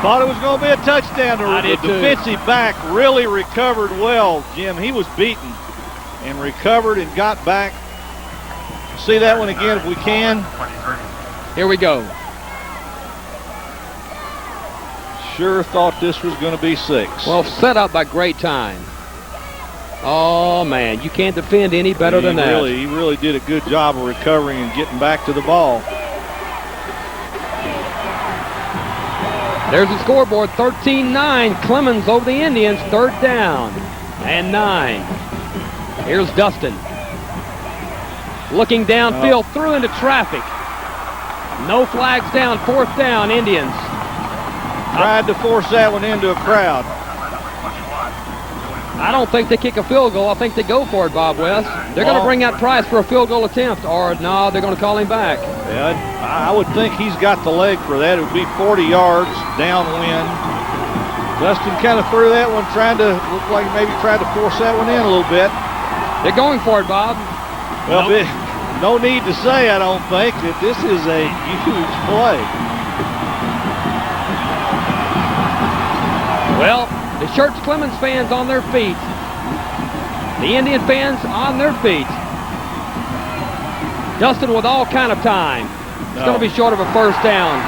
Thought it was going to be a touchdown. The defensive back really recovered well, Jim. He was beaten and recovered and got back. See that one again if we can. Here we go. Sure thought this was going to be 6. Well, set up by great time. Oh, man, you can't defend any better than that. He really did a good job of recovering and getting back to the ball. There's the scoreboard, 13-9. Clemens over the Indians, third down and 9. Here's Dustin. Looking downfield, through into traffic. No flags down, fourth down, Indians. Tried to force that one into a crowd. I don't think they kick a field goal. I think they go for it, Bob West. They're going to bring out Price for a field goal attempt, or no, they're going to call him back. Yeah, I would think he's got the leg for that. It would be 40 yards downwind. Dustin kind of threw that one, looked like maybe tried to force that one in a little bit. They're going for it, Bob. Well, no need to say, I don't think, that this is a huge play. Well, the Schertz Clemens fans on their feet. The Indian fans on their feet. Dustin with all kind of time. It's going to be short of a first down.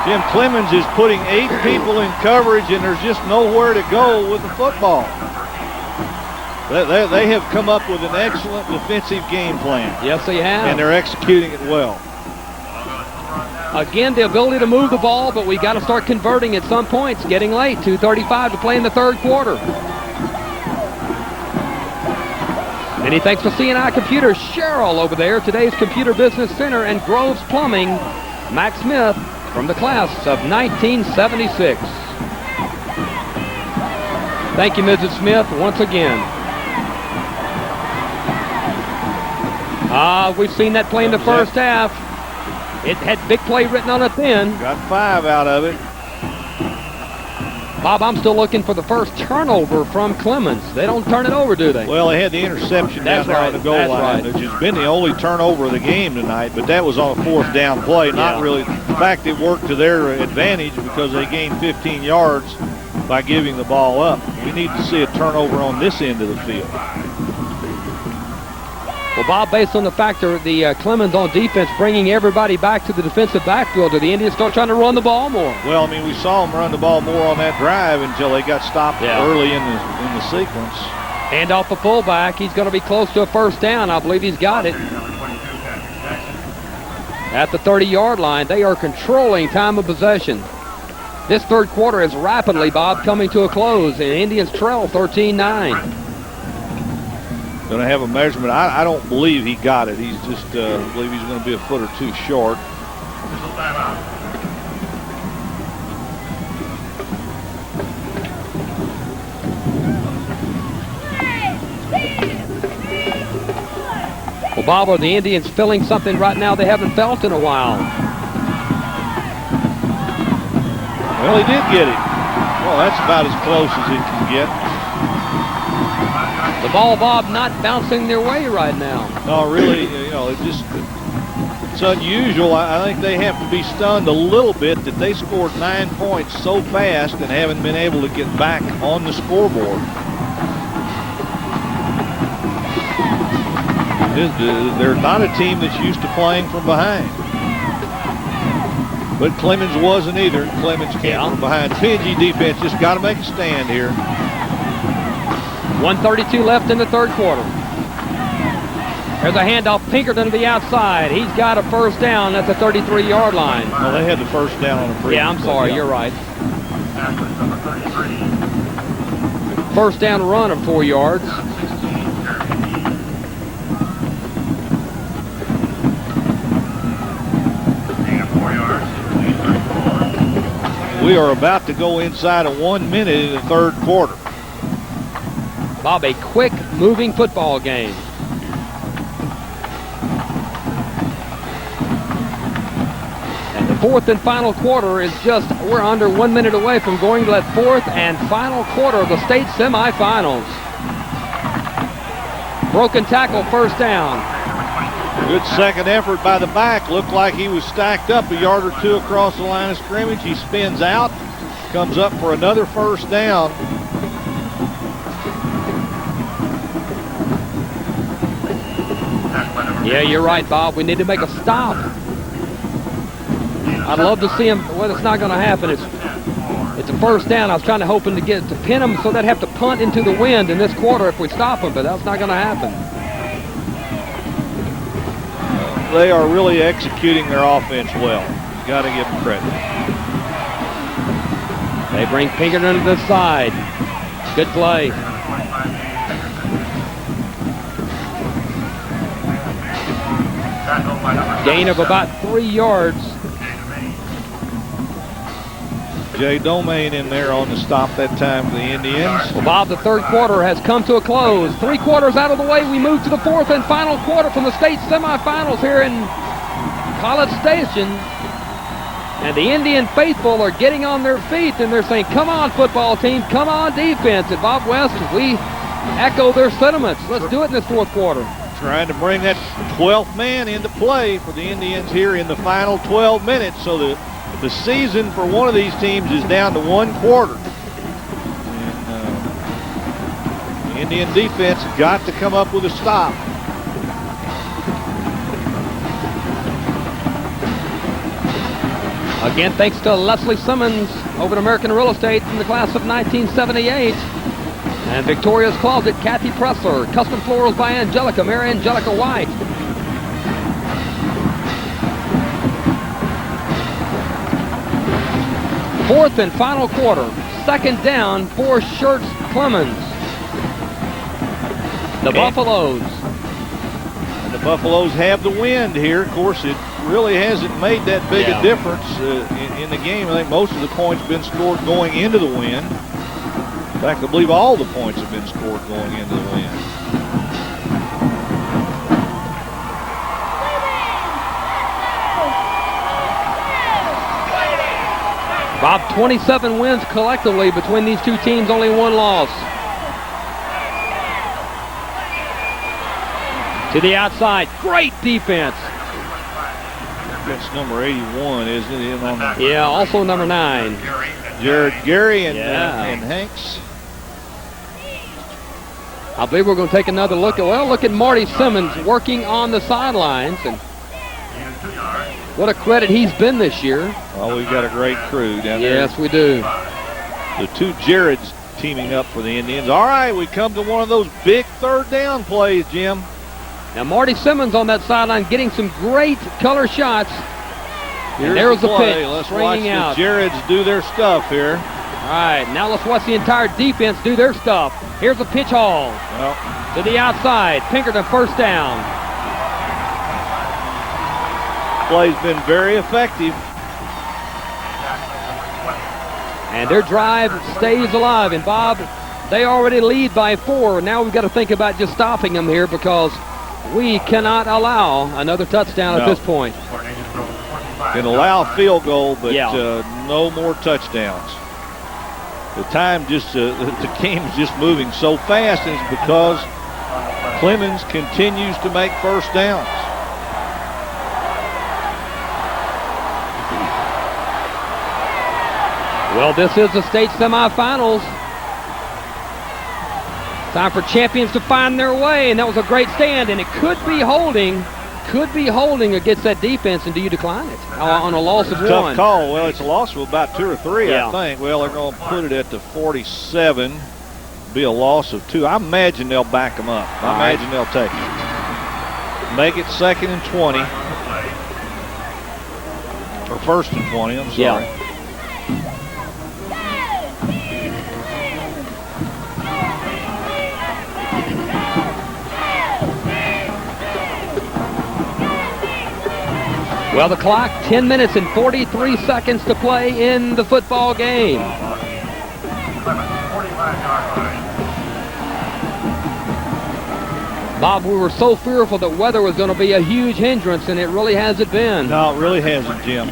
Jim Clemens is putting 8 people in coverage, and there's just nowhere to go with the football. They have come up with an excellent defensive game plan. Yes, they have. And they're executing it well. Again, the ability to move the ball, but we got to start converting at some point. It's getting late. 2:35 to play in the third quarter. Many thanks to C&I Computers. Cheryl over there, today's Computer Business Center, and Groves Plumbing. Max Smith from the class of 1976. Thank you, Mrs. Smith, once again. We've seen that play in the first half. It had big play written on it then. Got 5 out of it. Bob, I'm still looking for the first turnover from Clemens. They don't turn it over, do they? Well, they had the interception down there on the goal line, which has been the only turnover of the game tonight, but that was on a 4th down play. Not really. In fact, it worked to their advantage because they gained 15 yards by giving the ball up. We need to see a turnover on this end of the field. Well, Bob, based on the factor the Clemens on defense bringing everybody back to the defensive backfield, do the Indians start trying to run the ball more? Well, I mean, we saw them run the ball more on that drive until they got stopped early in the sequence. Hand off the fullback. He's going to be close to a first down. I believe he's got it. At the 30-yard line, they are controlling time of possession. This third quarter is rapidly, Bob, coming to a close, and Indians trail 13-9. Going to have a measurement. I don't believe he got it. He's just believe he's going to be a foot or 2 short. Well, Bob, are the Indians feeling something right now they haven't felt in a while? Well, he did get it. Well, that's about as close as it can get. The ball, Bob, not bouncing their way right now. No, really, it's unusual. I think they have to be stunned a little bit that they scored 9 points so fast and haven't been able to get back on the scoreboard. They're not a team that's used to playing from behind. But Clemens wasn't either. Clemens came from behind. PNG defense just got to make a stand here. 1:32 left in the third quarter. There's a handoff. Pinkerton to the outside. He's got a first down at the 33-yard line. Well, they had the first down on the previous. Yeah, I'm sorry. You're right. First down run of 4 yards. We are about to go inside of 1 minute in the third quarter. Bob, a quick moving football game. And the fourth and final quarter is we're under 1 minute away from going to that fourth and final quarter of the state semifinals. Broken tackle, first down. Good second effort by the back. Looked like he was stacked up a yard or 2 across the line of scrimmage. He spins out, comes up for another first down. Yeah, you're right, Bob. We need to make a stop. I'd love to see him. Well, it's not going to happen. It's a first down. I was trying to hoping to pin them so they'd have to punt into the wind in this quarter if we stop them, but that's not going to happen. They are really executing their offense well. You got to give them credit. They bring Pinkerton to the side. Good play. Gain of about 3 yards. Jay Domain in there on the stop that time for the Indians. Well, Bob, the third quarter has come to a close. 3 quarters out of the way, we move to the fourth and final quarter from the state semifinals here in College Station. And the Indian faithful are getting on their feet, and they're saying, come on, football team, come on, defense. And Bob West, we echo their sentiments. Let's do it in this fourth quarter. Trying to bring that 12th man into play for the Indians here in the final 12 minutes. So the season for one of these teams is down to 1 quarter. And the Indian defense got to come up with a stop. Again, thanks to Leslie Simmons over at American Real Estate in the class of 1978. And Victoria's Closet, Kathy Pressler. Custom Florals by Angelica, Mary Angelica White. Fourth and final quarter. Second down for Schertz Clemens. The Buffaloes. And the Buffaloes have the wind here. Of course, it really hasn't made that big a difference in the game. I think most of the points have been scored going into the wind. In fact, I believe all the points have been scored going into the wind. Bob, 27 wins collectively between these two teams, only 1 loss. To the outside, great defense. That's number 81, isn't it? Yeah, also number 9. Jared Gary and Hanks. I believe we're going to take another look at, look at Marty Simmons working on the sidelines. And what a credit he's been this year. Well, we've got a great crew down there. Yes, we do. The 2 Jareds teaming up for the Indians. All right, we come to one of those big third down plays, Jim. Now, Marty Simmons on that sideline getting some great color shots. And there's the pitch. Let's watch the Jareds do their stuff here. All right, now let's watch the entire defense do their stuff. Here's a pitch haul. Well, to the outside. Pinkerton first down. Play's been very effective. And their drive stays alive. And Bob, they already lead by 4. Now we've got to think about just stopping them here because we cannot allow another touchdown at this point. Can allow a field goal, but no more touchdowns. The time just, the game is just moving so fast, and it's because Clemens continues to make first downs. Well, this is the state semifinals. Time for champions to find their way, and that was a great stand, and it could be holding against that defense, and do you decline it on a loss of 1? Tough call. Well, it's a loss of about 2 or 3, I think. Well, they're going to put it at the 47. Be a loss of 2. I imagine they'll back them up. I imagine they'll take it. Make it 2nd and 20. Or 1st and 20, I'm sorry. Yeah. Well, the clock, 10 minutes and 43 seconds to play in the football game. Bob, we were so fearful that weather was going to be a huge hindrance, and it really hasn't been. No, it really hasn't, Jim.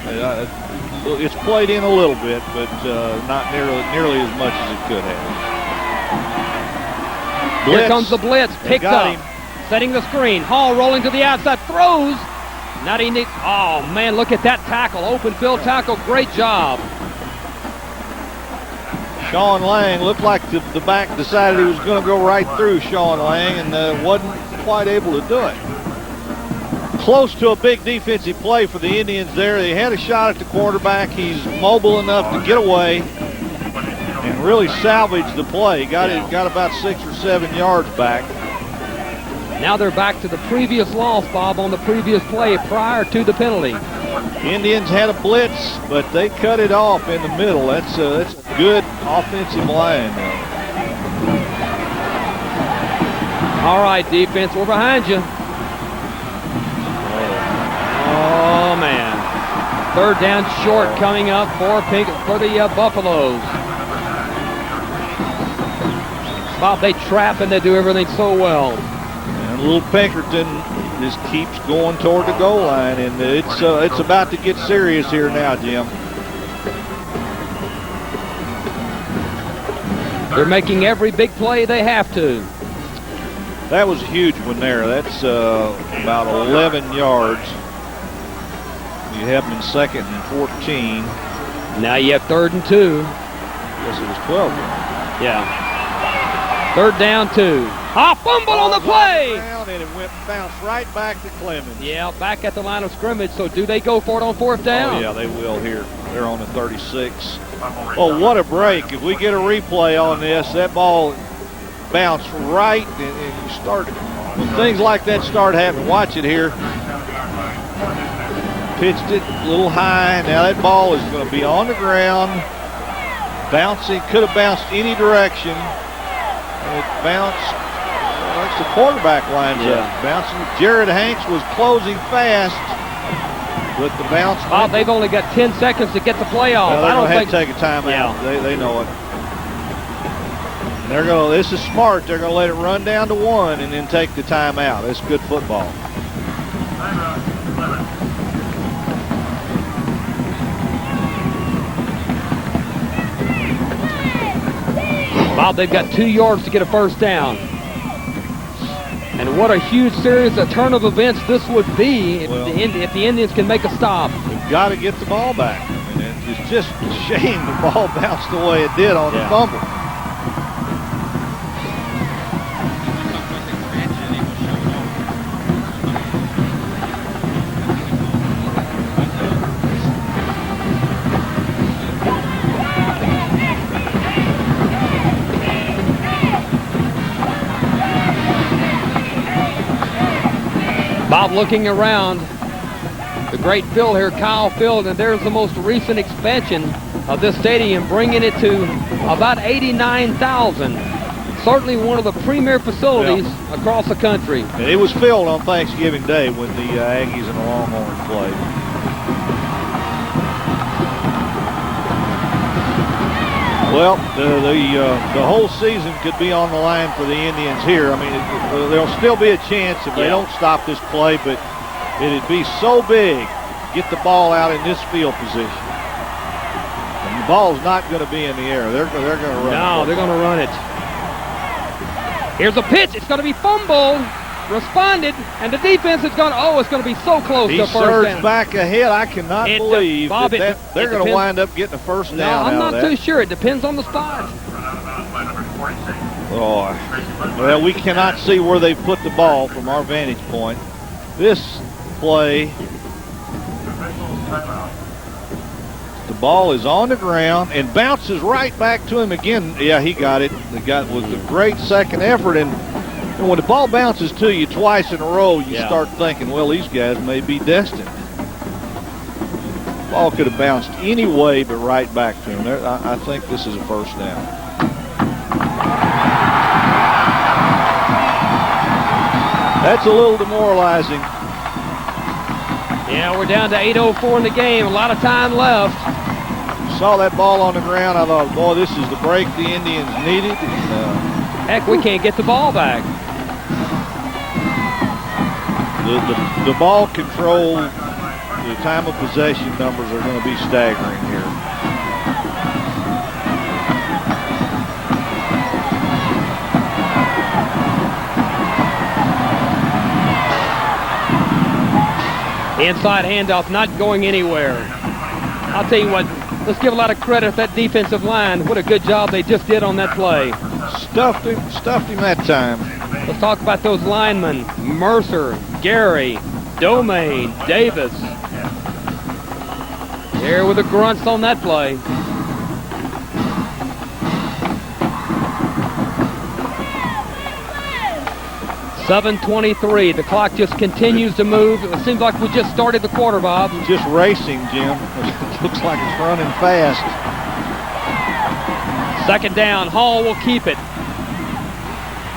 It's played in a little bit, but not nearly as much as it could have. Here comes the blitz, picked up, setting the screen. Hall rolling to the outside, throws. Oh, man, look at that tackle. Open field tackle. Great job. Sean Lang looked like the back decided he was going to go right through Sean Lang and wasn't quite able to do it. Close to a big defensive play for the Indians there. They had a shot at the quarterback. He's mobile enough to get away and really salvage the play. Got about 6 or 7 yards back. Now they're back to the previous loss, Bob, on the previous play prior to the penalty. Indians had a blitz, but they cut it off in the middle. That's a good offensive line. All right, defense, we're behind you. Oh, man. Third down short coming up for the Buffaloes. Bob, they trap and they do everything so well. And little Pinkerton just keeps going toward the goal line, and it's about to get serious here now, Jim. They're making every big play they have to. That was a huge one there. That's about 11 yards. You have them in 2nd and 14. Now you have 3rd and 2. Yes, it was 12. Yeah. 3rd down 2. Fumble on the play! And it bounced right back to Clemens. Yeah, back at the line of scrimmage. So do they go for it on 4th down? Oh, yeah, they will here. They're on the 36. Oh, what a break. If we get a replay on this, that ball bounced right and you start, when things like that start happening, watch it here. Pitched it a little high. Now that ball is going to be on the ground. Bouncing, could have bounced any direction. It bounced, that's the quarterback lines up. Bouncing. Jared Hanks was closing fast, but the bounce. Bob, they've only got 10 seconds to get the play off. Well, they're going to have to take a timeout. They know it. They're going to, this is smart. They're going to let it run down to 1 and then take the timeout. That's good football. Bob, they've got 2 yards to get a 1st down. And what a huge series, a turn of events this would be if the Indians can make a stop. We've got to get the ball back. I mean, it's just a shame the ball bounced the way it did on the fumble. Bob, looking around the great field here, Kyle Field, and there's the most recent expansion of this stadium, bringing it to about 89,000. Certainly one of the premier facilities across the country. And it was filled on Thanksgiving Day when the Aggies and the Longhorns played. Well, the whole season could be on the line for the Indians here. I mean, there'll still be a chance if they don't stop this play, but it'd be so big to get the ball out in this field position. And the ball's not going to be in the air. They're going to run it. No, they're going to run it. Here's a pitch. It's going to be fumbled. Responded, and the defense is going. Oh, it's going to be so close to first down. He surged back ahead. I cannot believe Bob, that they're going to wind up getting a 1st down. I'm not too sure. It depends on the spot. Oh, well, we cannot see where they put the ball from our vantage point. This play, the ball is on the ground and bounces right back to him again. Yeah, he got it. It was a great second effort, and when the ball bounces to you twice in a row, you start thinking, well, these guys may be destined. The ball could have bounced any way but right back to him. I think this is a 1st down. That's a little demoralizing. Yeah, we're down to 8:04 in the game. A lot of time left. Saw that ball on the ground. I thought, boy, this is the break the Indians needed. Heck, we can't get the ball back. The ball control, the time of possession numbers are going to be staggering here. Inside handoff not going anywhere. I'll tell you what, let's give a lot of credit to that defensive line. What a good job they just did on that play. Stuffed him that time. Let's talk about those linemen. Mercer, Gary, Domain, Davis. There with the grunts on that play. .7:23. The clock just continues to move. It seems like we just started the quarter, Bob. Just racing, Jim. It looks like it's running fast. 2nd down. Hall will keep it.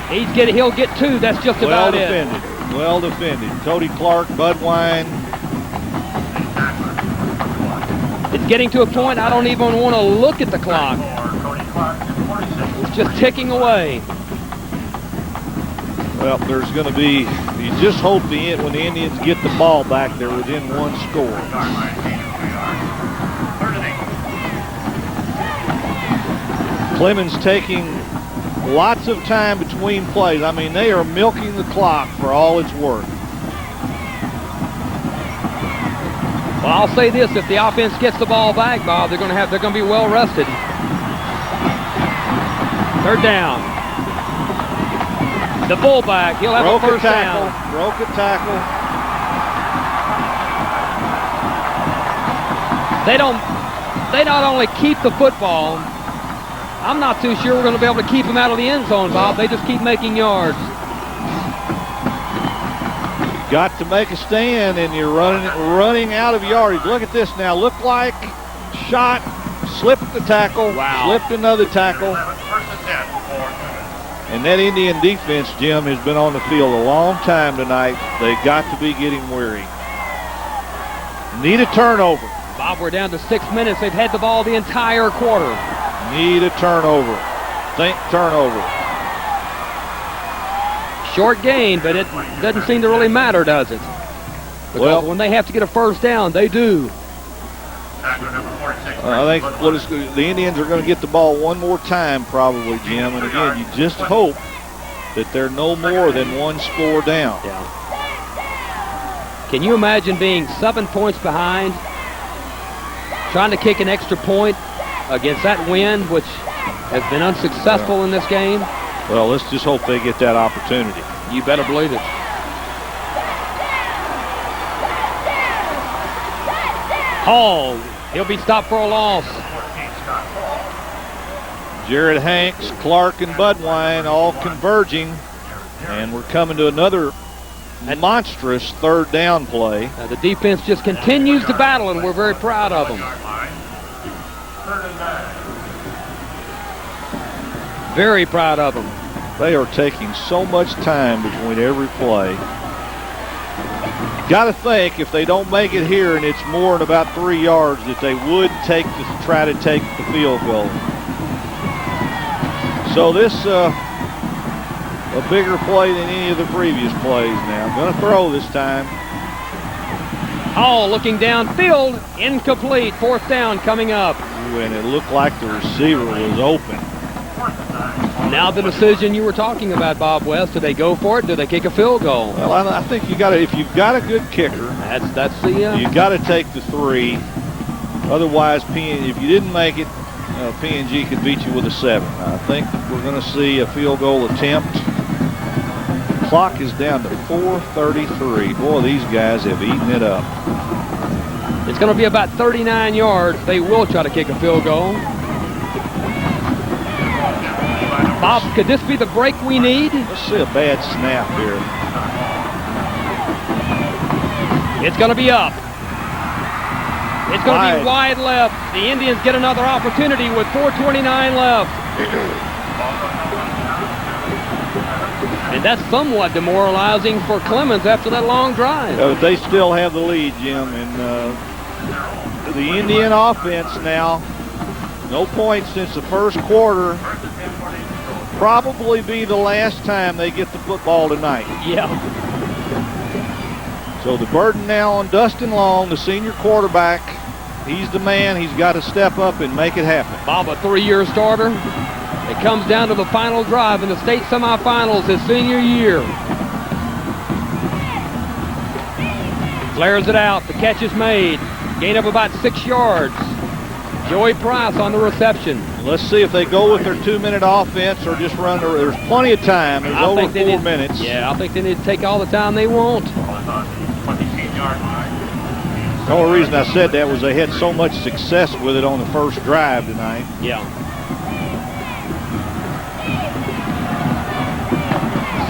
He'll get 2. That's just about Well defended. Cody Clark, Budwine. getting to a point I don't even want to look at the clock. It's just ticking away. Well, there's going to be, you just hope when the Indians get the ball back, they're within one score. Clemens taking lots of time between plays. I mean, they are milking the clock for all it's worth. Well, I'll say this: if the offense gets the ball back, Bob, they're going to be well rested. Third down. The fullback, he'll have a first down. Broke a tackle. They not only keep the football, I'm not too sure we're going to be able to keep them out of the end zone, Bob. They just keep making yards. Got to make a stand, and you're running out of yardage. Look at this now. Look like shot, slipped the tackle, slipped another tackle. And that Indian defense, Jim, has been on the field a long time tonight. They got to be getting weary. Need a turnover. Bob, we're down to 6 minutes. They've had the ball the entire quarter. Need a turnover. Think turnover. Short gain, but it doesn't seem to really matter, does it? Because when they have to get a first down, they do. I think the Indians are going to get the ball one more time probably, Jim. And again, you just hope that they're no more than one score down. Yeah. Can you imagine being 7 points behind, trying to kick an extra point against that wind, which has been unsuccessful in this game? Well, let's just hope they get that opportunity. You better believe it. Hall, he'll be stopped for a loss. Jared Hanks, Clark, and Budwine all converging. And we're coming to another monstrous third down play. The defense just continues to battle, and we're very proud of them. Very proud of them. They are taking so much time between every play. Got to think if they don't make it here and it's more than about 3 yards that they would try to take the field goal. So this a bigger play than any of the previous plays now. Going to throw this time. Hall looking downfield, incomplete. Fourth down coming up. And it looked like the receiver was open. Now the decision you were talking about, Bob West. Do they go for it? Do they kick a field goal? Well, I think you got to. If you've got a good kicker, that's the. You got to take the 3. Otherwise, if you didn't make it, PNG could beat you with a 7. I think we're going to see a field goal attempt. Clock is down to 4:33. Boy, these guys have eaten it up. It's going to be about 39 yards. They will try to kick a field goal. Bob, could this be the break we need? Let's see a bad snap here. It's going to be up. It's going to be wide left. The Indians get another opportunity with 4:29 left. And that's somewhat demoralizing for Clemens after that long drive. But they still have the lead, Jim. And the Indian offense now, no points since the first quarter. Probably be the last time they get the football tonight. Yeah. So the burden now on Dustin Long, the senior quarterback. He's the man. He's got to step up and make it happen. Bob, a 3-year starter. It comes down to the final drive in the state semifinals his senior year. Flares it out. The catch is made. Gain of about 6 yards. Joey Price on the reception. Let's see if they go with their 2-minute offense or just run. There's plenty of time. There's over 4 minutes. Yeah, I think they need to take all the time they want. The only reason I said that was they had so much success with it on the first drive tonight. Yeah.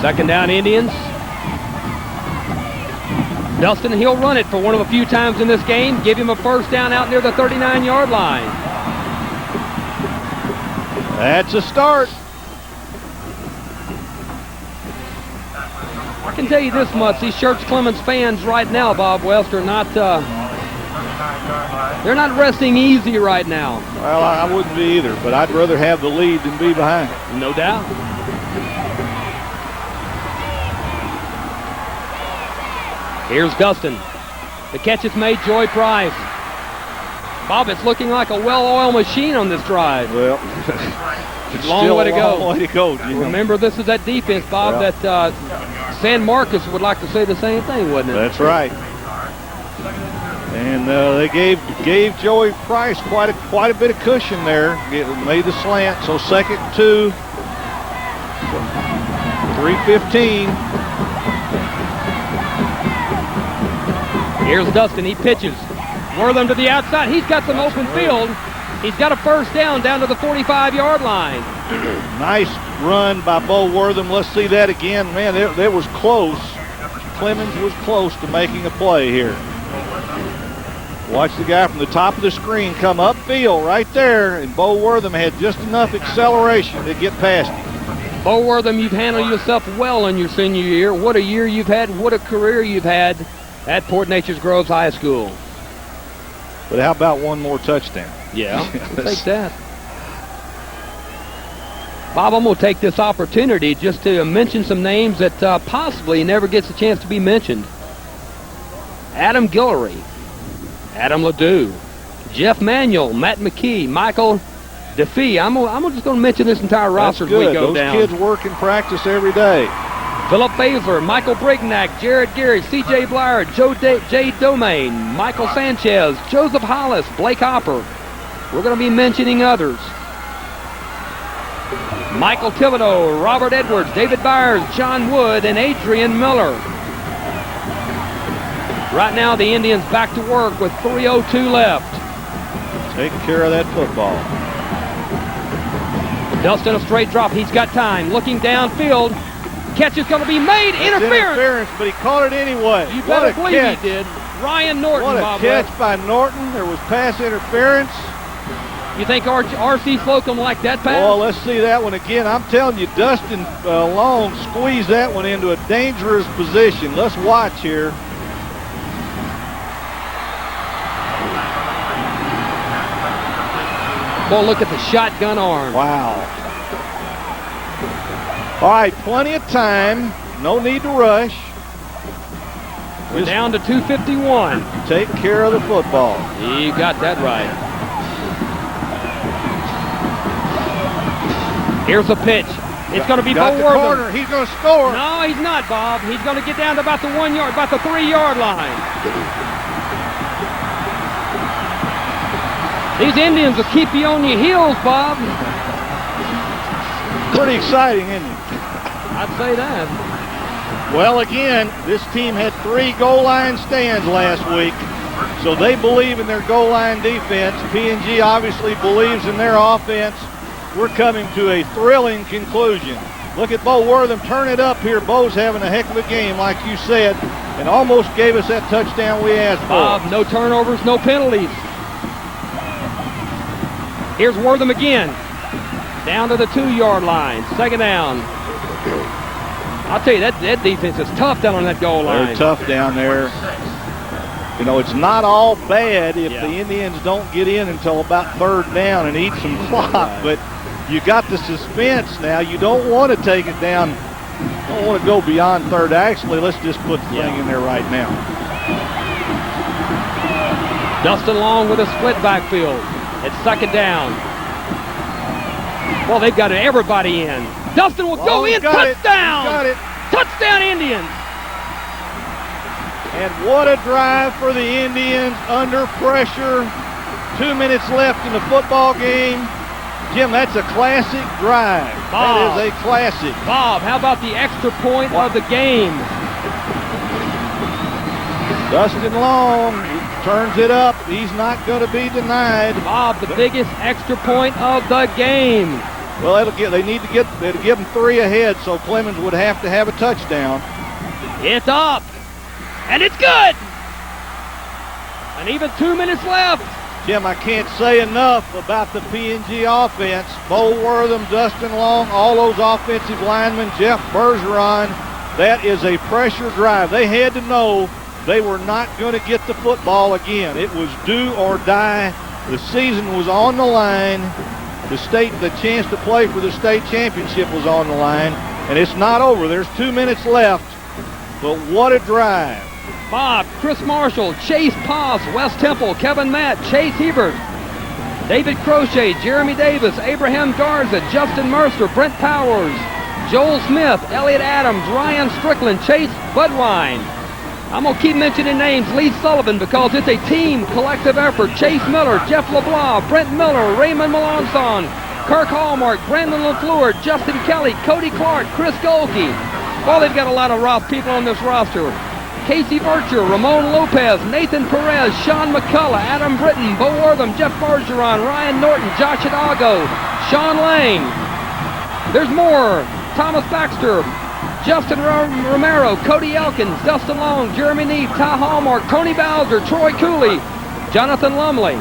Second down, Indians. Dustin, he'll run it for one of a few times in this game. Give him a first down out near the 39-yard line. That's a start. I can tell you this much. These Schertz Clemens fans right now, Bob West, are not They're not resting easy right now. Well, I wouldn't be either, but I'd rather have the lead than be behind. No doubt. Here's Dustin. The catch is made, Joey Price. Bob, it's looking like a well-oiled machine on this drive. Well, it's long still way to go. Long way to go. Jim. Remember, this is that defense, Bob, Yeah. that San Marcos would like to say the same thing, wouldn't it? That's right. And they gave Joey Price quite a bit of cushion there. Made the slant. So 2nd and 2. 3:15. Here's Dustin. He pitches. Wortham to the outside. He's got some open field. He's got a first down to the 45-yard line. Nice run by Bo Wortham. Let's see that again. Man, it was close. Clemens was close to making a play here. Watch the guy from the top of the screen come upfield right there, and Bo Wortham had just enough acceleration to get past him. Bo Wortham, you've handled yourself well in your senior year. What a year you've had. What a career you've had at Port Neches Groves High School. But how about one more touchdown? Yeah, I'll take that. Bob, I'm going to take this opportunity just to mention some names that possibly never gets a chance to be mentioned. Adam Guillory, Adam Ledoux, Jeff Manuel, Matt McKee, Michael DeFee. I'm just going to mention this entire roster as we go down. Those kids work and practice every day. Philip Baszler, Michael Brignac, Jared Gary, C.J. Blyer, Jay Domain, Michael Sanchez, Joseph Hollis, Blake Hopper. We're going to be mentioning others. Michael Thibodeau, Robert Edwards, David Byers, John Wood, and Adrian Miller. Right now, the Indians back to work with 3:02 left. Taking care of that football. Dustin, a straight drop. He's got time. Looking downfield. Catch is going to be made. That's interference, but he caught it anyway. You better believe catch. he did. Ryan Norton, What a Bob catch Webb. by Norton. There was pass interference. You think R.C. Slocum liked that pass? Well, let's see that one again. I'm telling you, Dustin Long squeezed that one into a dangerous position. Let's watch here. Boy, look at the shotgun arm. Wow. All right, plenty of time. No need to rush. We're down to 2:51. Take care of the football. You got that right. Here's a pitch. It's going to be Bo Wortham. Corner. He's going to score. No, he's not, Bob. He's going to get down to about the 1 yard, about the 3-yard line. These Indians will keep you on your heels, Bob. Pretty exciting, isn't it? I'd say that. Well, again, this team had 3 goal line stands last week, so they believe in their goal line defense. PNG obviously believes in their offense. We're coming to a thrilling conclusion. Look at Bo Wortham turn it up here. Bo's having a heck of a game, like you said, and almost gave us that touchdown we asked for. Bob, no turnovers, no penalties. Here's Wortham again. Down to the 2-yard line. 2nd down. I'll tell you, that defense is tough down on that goal line. They're tough down there. You know, it's not all bad if the Indians don't get in until about 3rd down and eat some clock, but you got the suspense now. You don't want to take it down. You don't want to go beyond 3rd. Actually, let's just put the thing in there right now. Dustin Long with a split backfield. It's 2nd down. Well, they've got everybody in. Dustin will go in. Touchdown! Got it. Touchdown, Indians! And what a drive for the Indians under pressure. 2 minutes left in the football game. Jim, that's a classic drive. Bob, that is a classic. Bob, how about the extra point of the game? Dustin Long turns it up. He's not going to be denied. Bob, the biggest extra point of the game. Well, they need to give them 3 ahead, so Clemens would have to have a touchdown. It's up, and it's good. And even 2 minutes left. Jim, I can't say enough about the PNG offense. Bo Wortham, Dustin Long, all those offensive linemen, Jeff Bergeron. That is a pressure drive. They had to know they were not going to get the football again. It was do or die. The season was on the line. The chance to play for the state championship was on the line, and it's not over. There's 2 minutes left, but what a drive. Bob, Chris Marshall, Chase Poss, Wes Temple, Kevin Matt, Chase Hebert, David Crochet, Jeremy Davis, Abraham Garza, Justin Mercer, Brent Powers, Joel Smith, Elliot Adams, Ryan Strickland, Chase Budwine. I'm going to keep mentioning names. Lee Sullivan, because it's a team collective effort. Chase Miller, Jeff LeBlanc, Brent Miller, Raymond Melanson, Kirk Hallmark, Brandon LaFleur, Justin Kelly, Cody Clark, Chris Golke. Well, they've got a lot of people on this roster. Casey Virtue, Ramon Lopez, Nathan Perez, Sean McCullough, Adam Britton, Bo Wortham, Jeff Bergeron, Ryan Norton, Josh Hidalgo, Sean Lang. There's more. Thomas Baxter, Justin Romero, Cody Elkins, Dustin Long, Jeremy Neef, Ty Hallmark, Tony Bowser, Troy Cooley, Jonathan Lumley.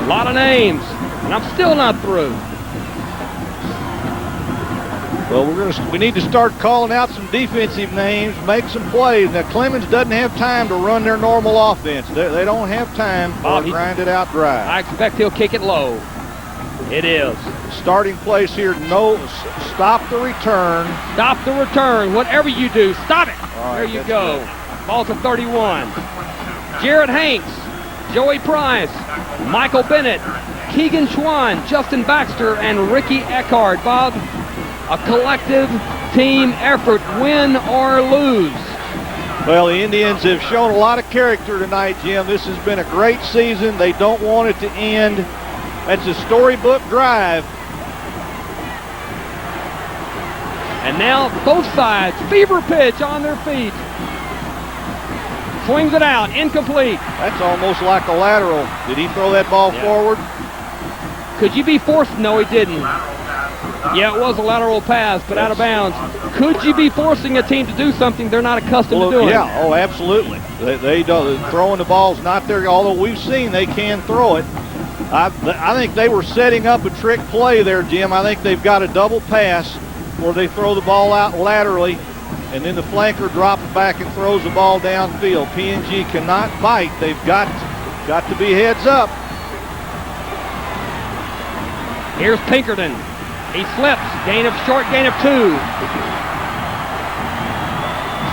A lot of names, and I'm still not through. Well, we need to start calling out some defensive names, make some plays. Now, Clemens doesn't have time to run their normal offense. They don't have time for a grinded-out drive. I expect he'll kick it low. It is. Starting place here, stop the return. Stop the return. Whatever you do, stop it. Right, there you go. Ball to 31. Jared Hanks, Joey Price, Michael Bennett, Keegan Schwan, Justin Baxter, and Ricky Eckhart. Bob, a collective team effort, win or lose. Well, the Indians have shown a lot of character tonight, Jim. This has been a great season. They don't want it to end. That's a storybook drive. And now both sides, fever pitch on their feet. Swings it out, incomplete. That's almost like a lateral. Did he throw that ball forward? Could you be forced? No, he didn't. Yeah, it was a lateral pass, but out of bounds. Could you be forcing a team to do something they're not accustomed to doing? Yeah, oh, absolutely. They throwing the ball's not there, although we've seen they can throw it. I think they were setting up a trick play there, Jim. I think they've got a double pass where they throw the ball out laterally, and then the flanker drops back and throws the ball downfield. PNG cannot bite. They've got to be heads up. Here's Pinkerton. He slips. Gain of 2.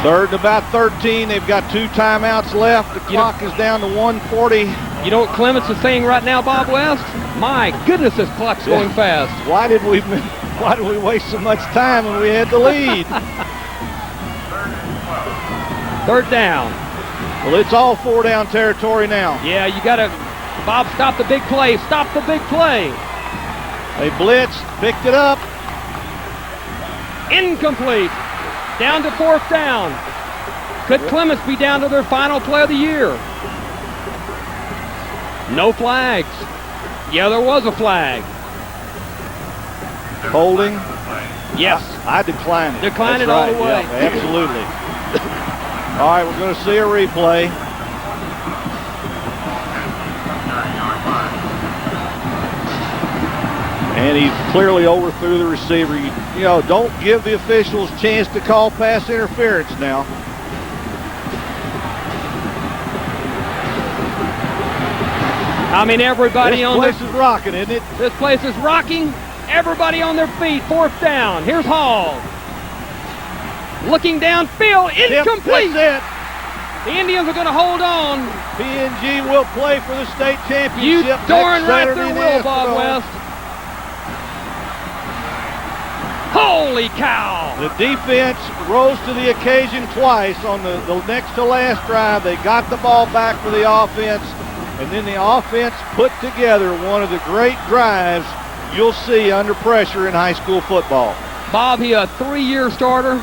Third and about 13. They've got 2 timeouts left. The clock is down to 1:40. You know what Clemens is saying right now, Bob West? My goodness, this clock's going fast. Why did we waste so much time when we had the lead? Third down. Well, it's all 4-down territory now. Yeah, you got to, Bob, stop the big play. Stop the big play. They blitzed, picked it up. Incomplete. Down to 4th down. Could Clemens be down to their final play of the year? No flags. Yeah, there was a flag. Holding? Yes. I decline it. Decline it all the way. Yeah, absolutely. All right, we're going to see a replay. And he clearly overthrew the receiver. You know, don't give the officials a chance to call pass interference now. I mean, everybody on this place is rocking, isn't it? This place is rocking. Everybody on their feet. 4th down. Here's Hall. Looking downfield. Incomplete. That's it. The Indians are going to hold on. PNG will play for the state championship. You darn right Saturday they will, Bob West. Holy cow! The defense rose to the occasion twice on the next to last drive. They got the ball back for the offense, and then the offense put together one of the great drives you'll see under pressure in high school football. Bob, he a 3-year starter.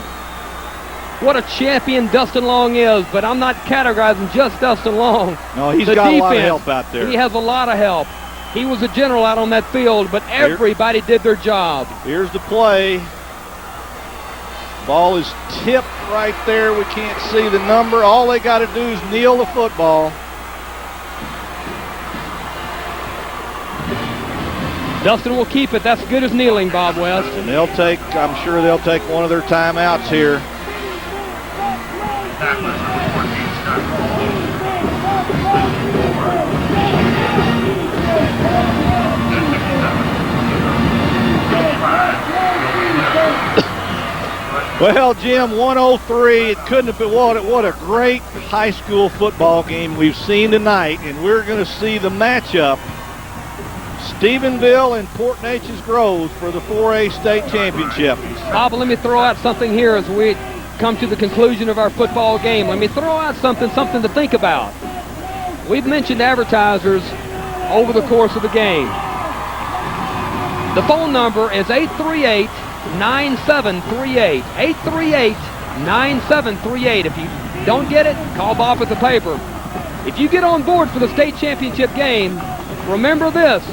What a champion Dustin Long is, but I'm not categorizing just Dustin Long. No, he's got a lot of help out there. He has a lot of help. He was a general out on that field, but everybody did their job. Here's the play. Ball is tipped right there. We can't see the number. All they got to do is kneel the football. Dustin will keep it. That's good as kneeling, Bob West. And I'm sure they'll take one of their timeouts here. tacklers, number 14, Scott Cole. 55. Well, Jim, 103. It couldn't have been. What a great high school football game we've seen tonight, and we're going to see the matchup. Stephenville and Port Neches Grove for the 4A state championship. Bob, let me throw out something here as we come to the conclusion of our football game. Let me throw out something to think about. We've mentioned advertisers over the course of the game. The phone number is 838-9738. 838-9738. If you don't get it, call Bob at the paper. If you get on board for the state championship game, remember this.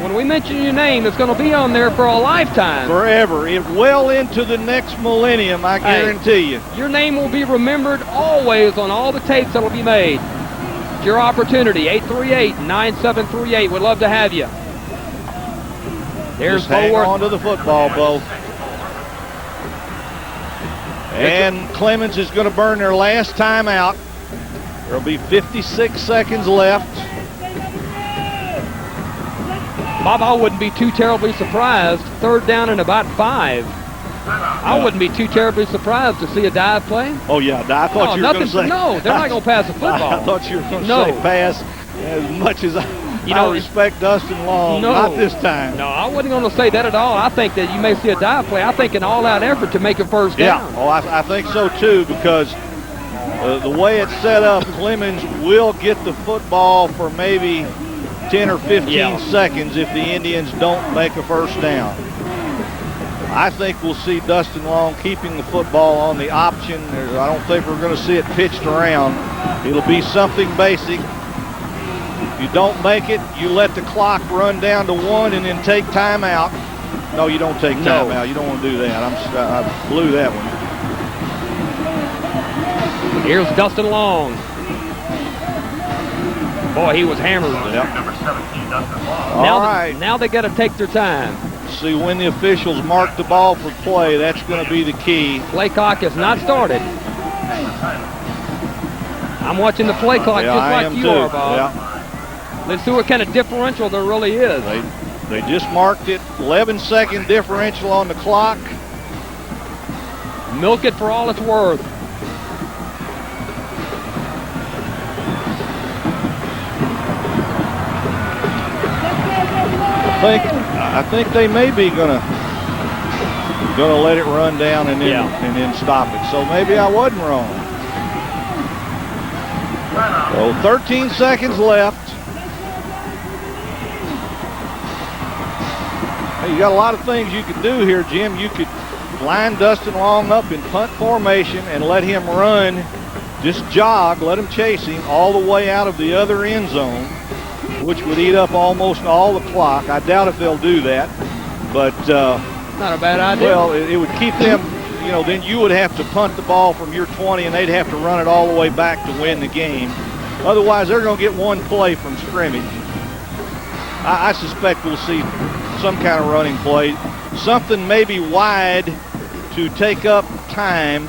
When we mention your name, it's going to be on there for a lifetime. Forever. Well into the next millennium, I guarantee you. Your name will be remembered always on all the tapes that will be made. It's your opportunity. 838-9738. We'd love to have you. There's Just hang Bo on to the football, Bo. And Clemens is going to burn their last time out. There'll be 56 seconds left. Bob, I wouldn't be too terribly surprised. 3rd down and about 5. I wouldn't be too terribly surprised to see a dive play. Oh, yeah. I thought you were going to say. No, they're not going to pass the football. I thought you were going to say pass. As much as I respect Dustin Long, not this time. No, I wasn't going to say that at all. I think that you may see a dive play. I think an all-out effort to make a first down. Yeah, I think so too, because the way it's set up, Clemens will get the football for maybe 10 or 15 seconds if the Indians don't make a first down. I think we'll see Dustin Long keeping the football on the option. I don't think we're going to see it pitched around. It'll be something basic. If you don't make it, you let the clock run down to 1 and then take time out. No, you don't take time out. You don't want to do that. I blew that one. Here's Dustin Long. Boy, he was hammered. Number 17, Dustin Long. All right. Now they got to take their time. See, when the officials mark the ball for play, that's going to be the key. Play clock has not started. I'm watching the play clock just like you are, Bob. Yeah. Let's see what kind of differential there really is. They just marked it. 11-second differential on the clock. Milk it for all it's worth. I think they may be gonna let it run down and then stop it. So maybe I wasn't wrong. So 13 seconds left. Hey, you got a lot of things you could do here, Jim. You could line Dustin Long up in punt formation and let him run, just jog, let him chase him all the way out of the other end zone, which would eat up almost all the clock. I doubt if they'll do that, but not a bad idea. Well, it would keep them, then you would have to punt the ball from your 20 and they'd have to run it all the way back to win the game. Otherwise, they're going to get one play from scrimmage. I suspect we'll see some kind of running play, something maybe wide to take up time,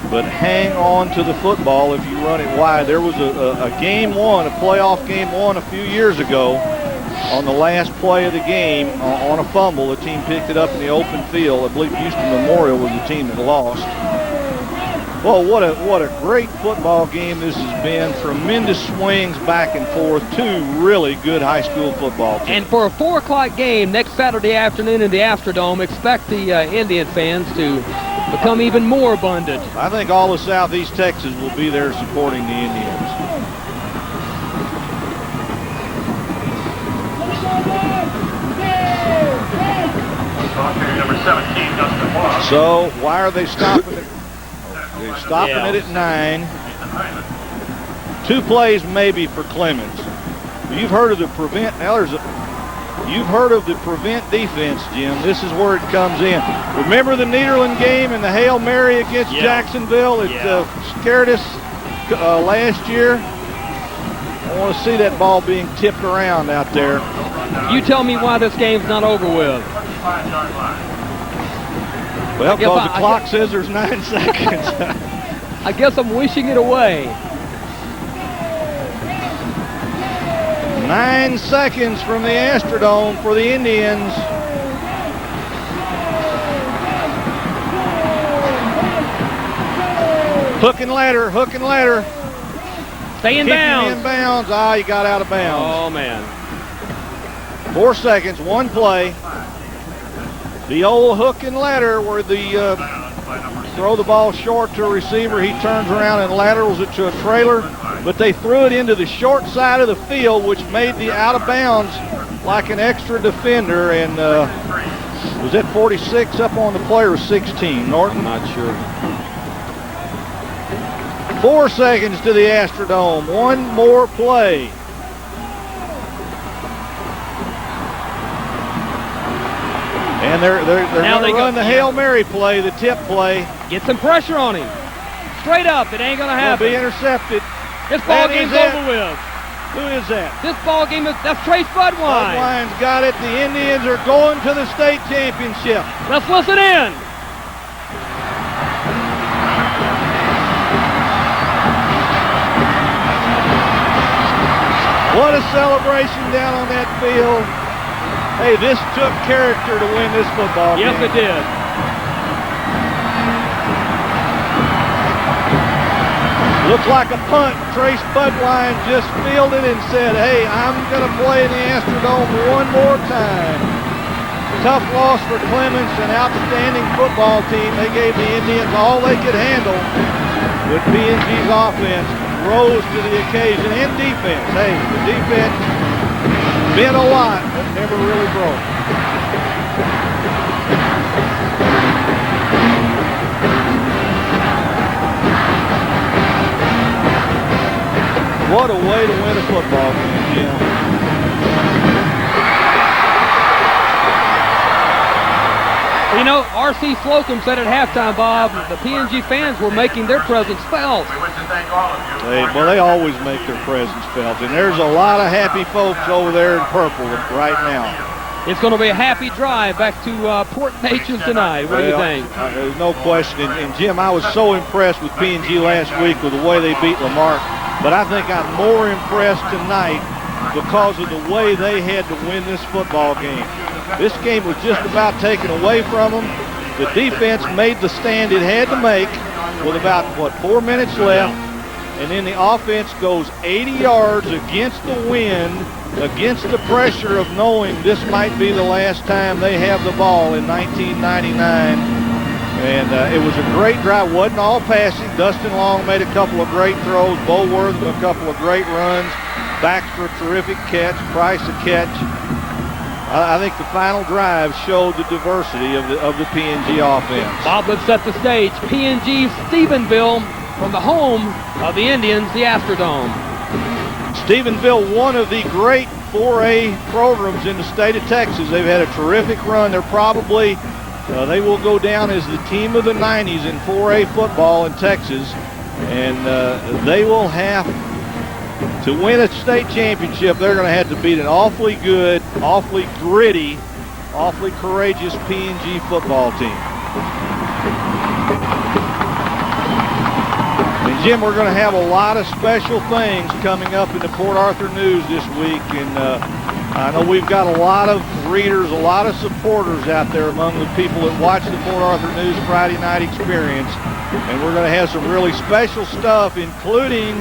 but hang on to the football if you run it wide. There was a game one, a playoff game one a few years ago. On the last play of the game, on a fumble, the team picked it up in the open field. I believe Houston Memorial was the team that lost. Well, what a great football game this has been. Tremendous swings back and forth. 2 really good high school football teams. And for a 4 o'clock game next Saturday afternoon in the Astrodome, expect the Indian fans to become even more abundant. I think all of Southeast Texas will be there supporting the Indians. Number 17, Dustin Long. So why are they stopping it? They're stopping it at 9. 2 plays maybe for Clemens. You've heard of the prevent. Now you've heard of the prevent defense, Jim. This is where it comes in. Remember the Nederland game and the Hail Mary against Jacksonville? It scared us last year. I want to see that ball being tipped around out there. You tell me why this game's not over with. Well, because the clock says there's 9 seconds. I guess I'm wishing it away. 9 seconds from the Astrodome for the Indians. Hook and ladder, hook and ladder. Stay in bounds. In bounds. Ah, he got out of bounds. Oh, man. 4 seconds, one play. The old hook and ladder where the throw the ball short to a receiver, he turns around and laterals it to a trailer, but they threw it into the short side of the field, which made the out of bounds like an extra defender, and was that 46 up on the play or 16, Norton? I'm not sure. 4 seconds to the Astrodome, one more play. And they're going to run the Hail Mary play, the tip play. Get some pressure on him. Straight up, it ain't going to happen. He'll be intercepted. This ball game's over with. Who is that? This ball game, that's Trace Budwine. Budwine's got it. The Indians are going to the state championship. Let's listen in. What a celebration down on that field. Hey, this took character to win this football game. Yes, it did. Looks like a punt. Trace Budwine just fielded and said, hey, I'm going to play in the Astrodome one more time. Tough loss for Clemens, an outstanding football team. They gave the Indians all they could handle, but PNG's offense rose to the occasion, and defense. Hey, the defense bent a lot, but never really broke. What a way to win a football game, Jim. You know, R.C. Slocum said at halftime, Bob, the PNG fans were making their presence felt. We wish to thank all of you. They always make their presence felt, and there's a lot of happy folks over there in purple right now. It's going to be a happy drive back to Port Neches tonight. What do you think? There's no question. And Jim, I was so impressed with PNG last week with the way they beat Lamar, but I think I'm more impressed tonight because of the way they had to win this football game. This game was just about taken away from them. The defense made the stand it had to make with about, 4 minutes left. And then the offense goes 80 yards against the wind, against the pressure of knowing this might be the last time they have the ball in 1999. And it was a great drive. Wasn't all passing. Dustin Long made a couple of great throws. Bo Wortham a couple of great runs. Baxter a terrific catch. Price a catch. I think the final drive showed the diversity of the PNG offense. Bob, let's set the stage. PNG Stephenville from the home of the Indians, the Astrodome. Stephenville, one of the great 4A programs in the state of Texas. They've had a terrific run. They're probably, they will go down as the team of the 90s in 4A football in Texas. And they will have to win a state championship. They're going to have to beat an awfully good, awfully gritty, awfully courageous PNG football team. And Jim, we're going to have a lot of special things coming up in the Port Arthur News this week. And I know we've got a lot of readers, a lot of supporters out there among the people that watch the Port Arthur News Friday night experience. And we're going to have some really special stuff, including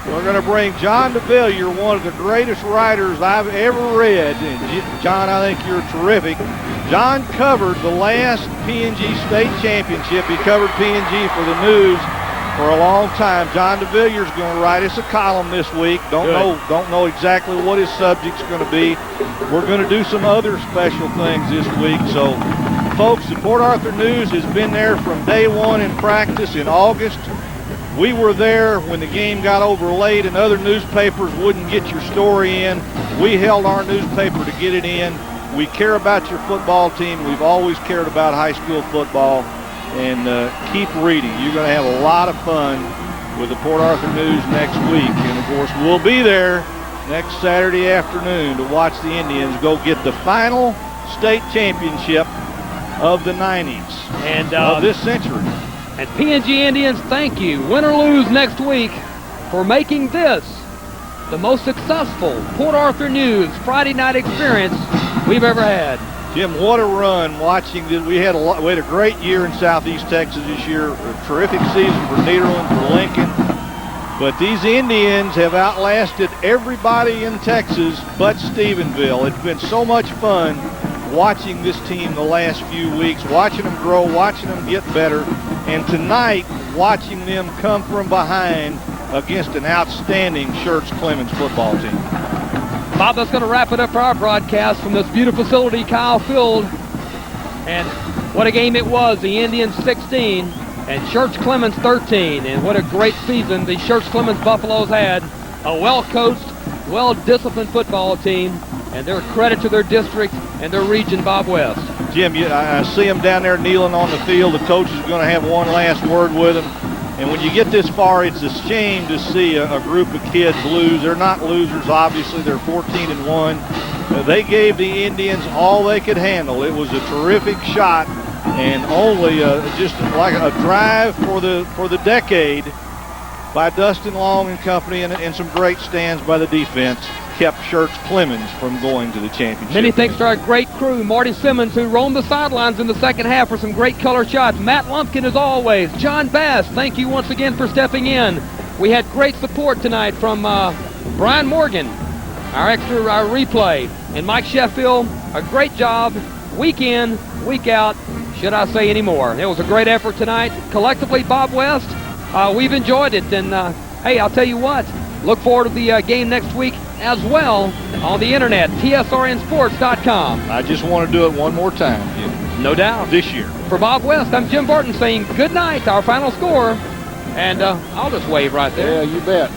we're going to bring John DeVillier, one of the greatest writers I've ever read. And John, I think you're terrific. John covered the last PNG state championship. He covered PNG for the News for a long time. John DeVillier's going to write us a column this week. Don't know exactly what his subject's going to be. We're going to do some other special things this week. So, folks, the Port Arthur News has been there from day one in practice in August. We were there when the game got over late and other newspapers wouldn't get your story in. We held our newspaper to get it in. We care about your football team. We've always cared about high school football. And keep reading. You're going to have a lot of fun with the Port Arthur News next week. And, of course, we'll be there next Saturday afternoon to watch the Indians go get the final state championship of the 90s and of this century. And PNG Indians, thank you, win or lose next week, for making this the most successful Port Arthur News Friday night experience we've ever had. Jim, what a run watching this. We had a great year in Southeast Texas this year. A terrific season for Nederland, for Lincoln. But these Indians have outlasted everybody in Texas but Stephenville. It's been so much fun watching this team the last few weeks, watching them grow, watching them get better, and tonight watching them come from behind against an outstanding Schertz Clemens football team. Bob, that's going to wrap it up for our broadcast from this beautiful facility, Kyle Field. And what a game it was. The Indians 16 and Schertz Clemens 13. And what a great season the Schertz Clemens Buffaloes had. A well-coached, well-disciplined football team. And they're a credit to their district and their region, Bob West. Jim, I see them down there kneeling on the field. The coach is going to have one last word with them. And when you get this far, it's a shame to see a group of kids lose. They're not losers, obviously. They're 14-1. They gave the Indians all they could handle. It was a terrific shot, and only just like a drive for the decade by Dustin Long and company, and some great stands by the defense kept Schertz Clemens from going to the championship. Many thanks to our great crew, Marty Simmons, who roamed the sidelines in the second half for some great color shots. Matt Lumpkin, as always. John Bass, thank you once again for stepping in. We had great support tonight from Brian Morgan, our replay, and Mike Sheffield. A great job, week in, week out. Should I say any more? It was a great effort tonight. Collectively, Bob West, we've enjoyed it. And, hey, I'll tell you what, look forward to the game next week as well on the internet, tsrnsports.com. I just want to do it one more time, Jim. No doubt. This year. For Bob West, I'm Jim Barton saying good night, our final score. And I'll just wave right there. Yeah, you bet.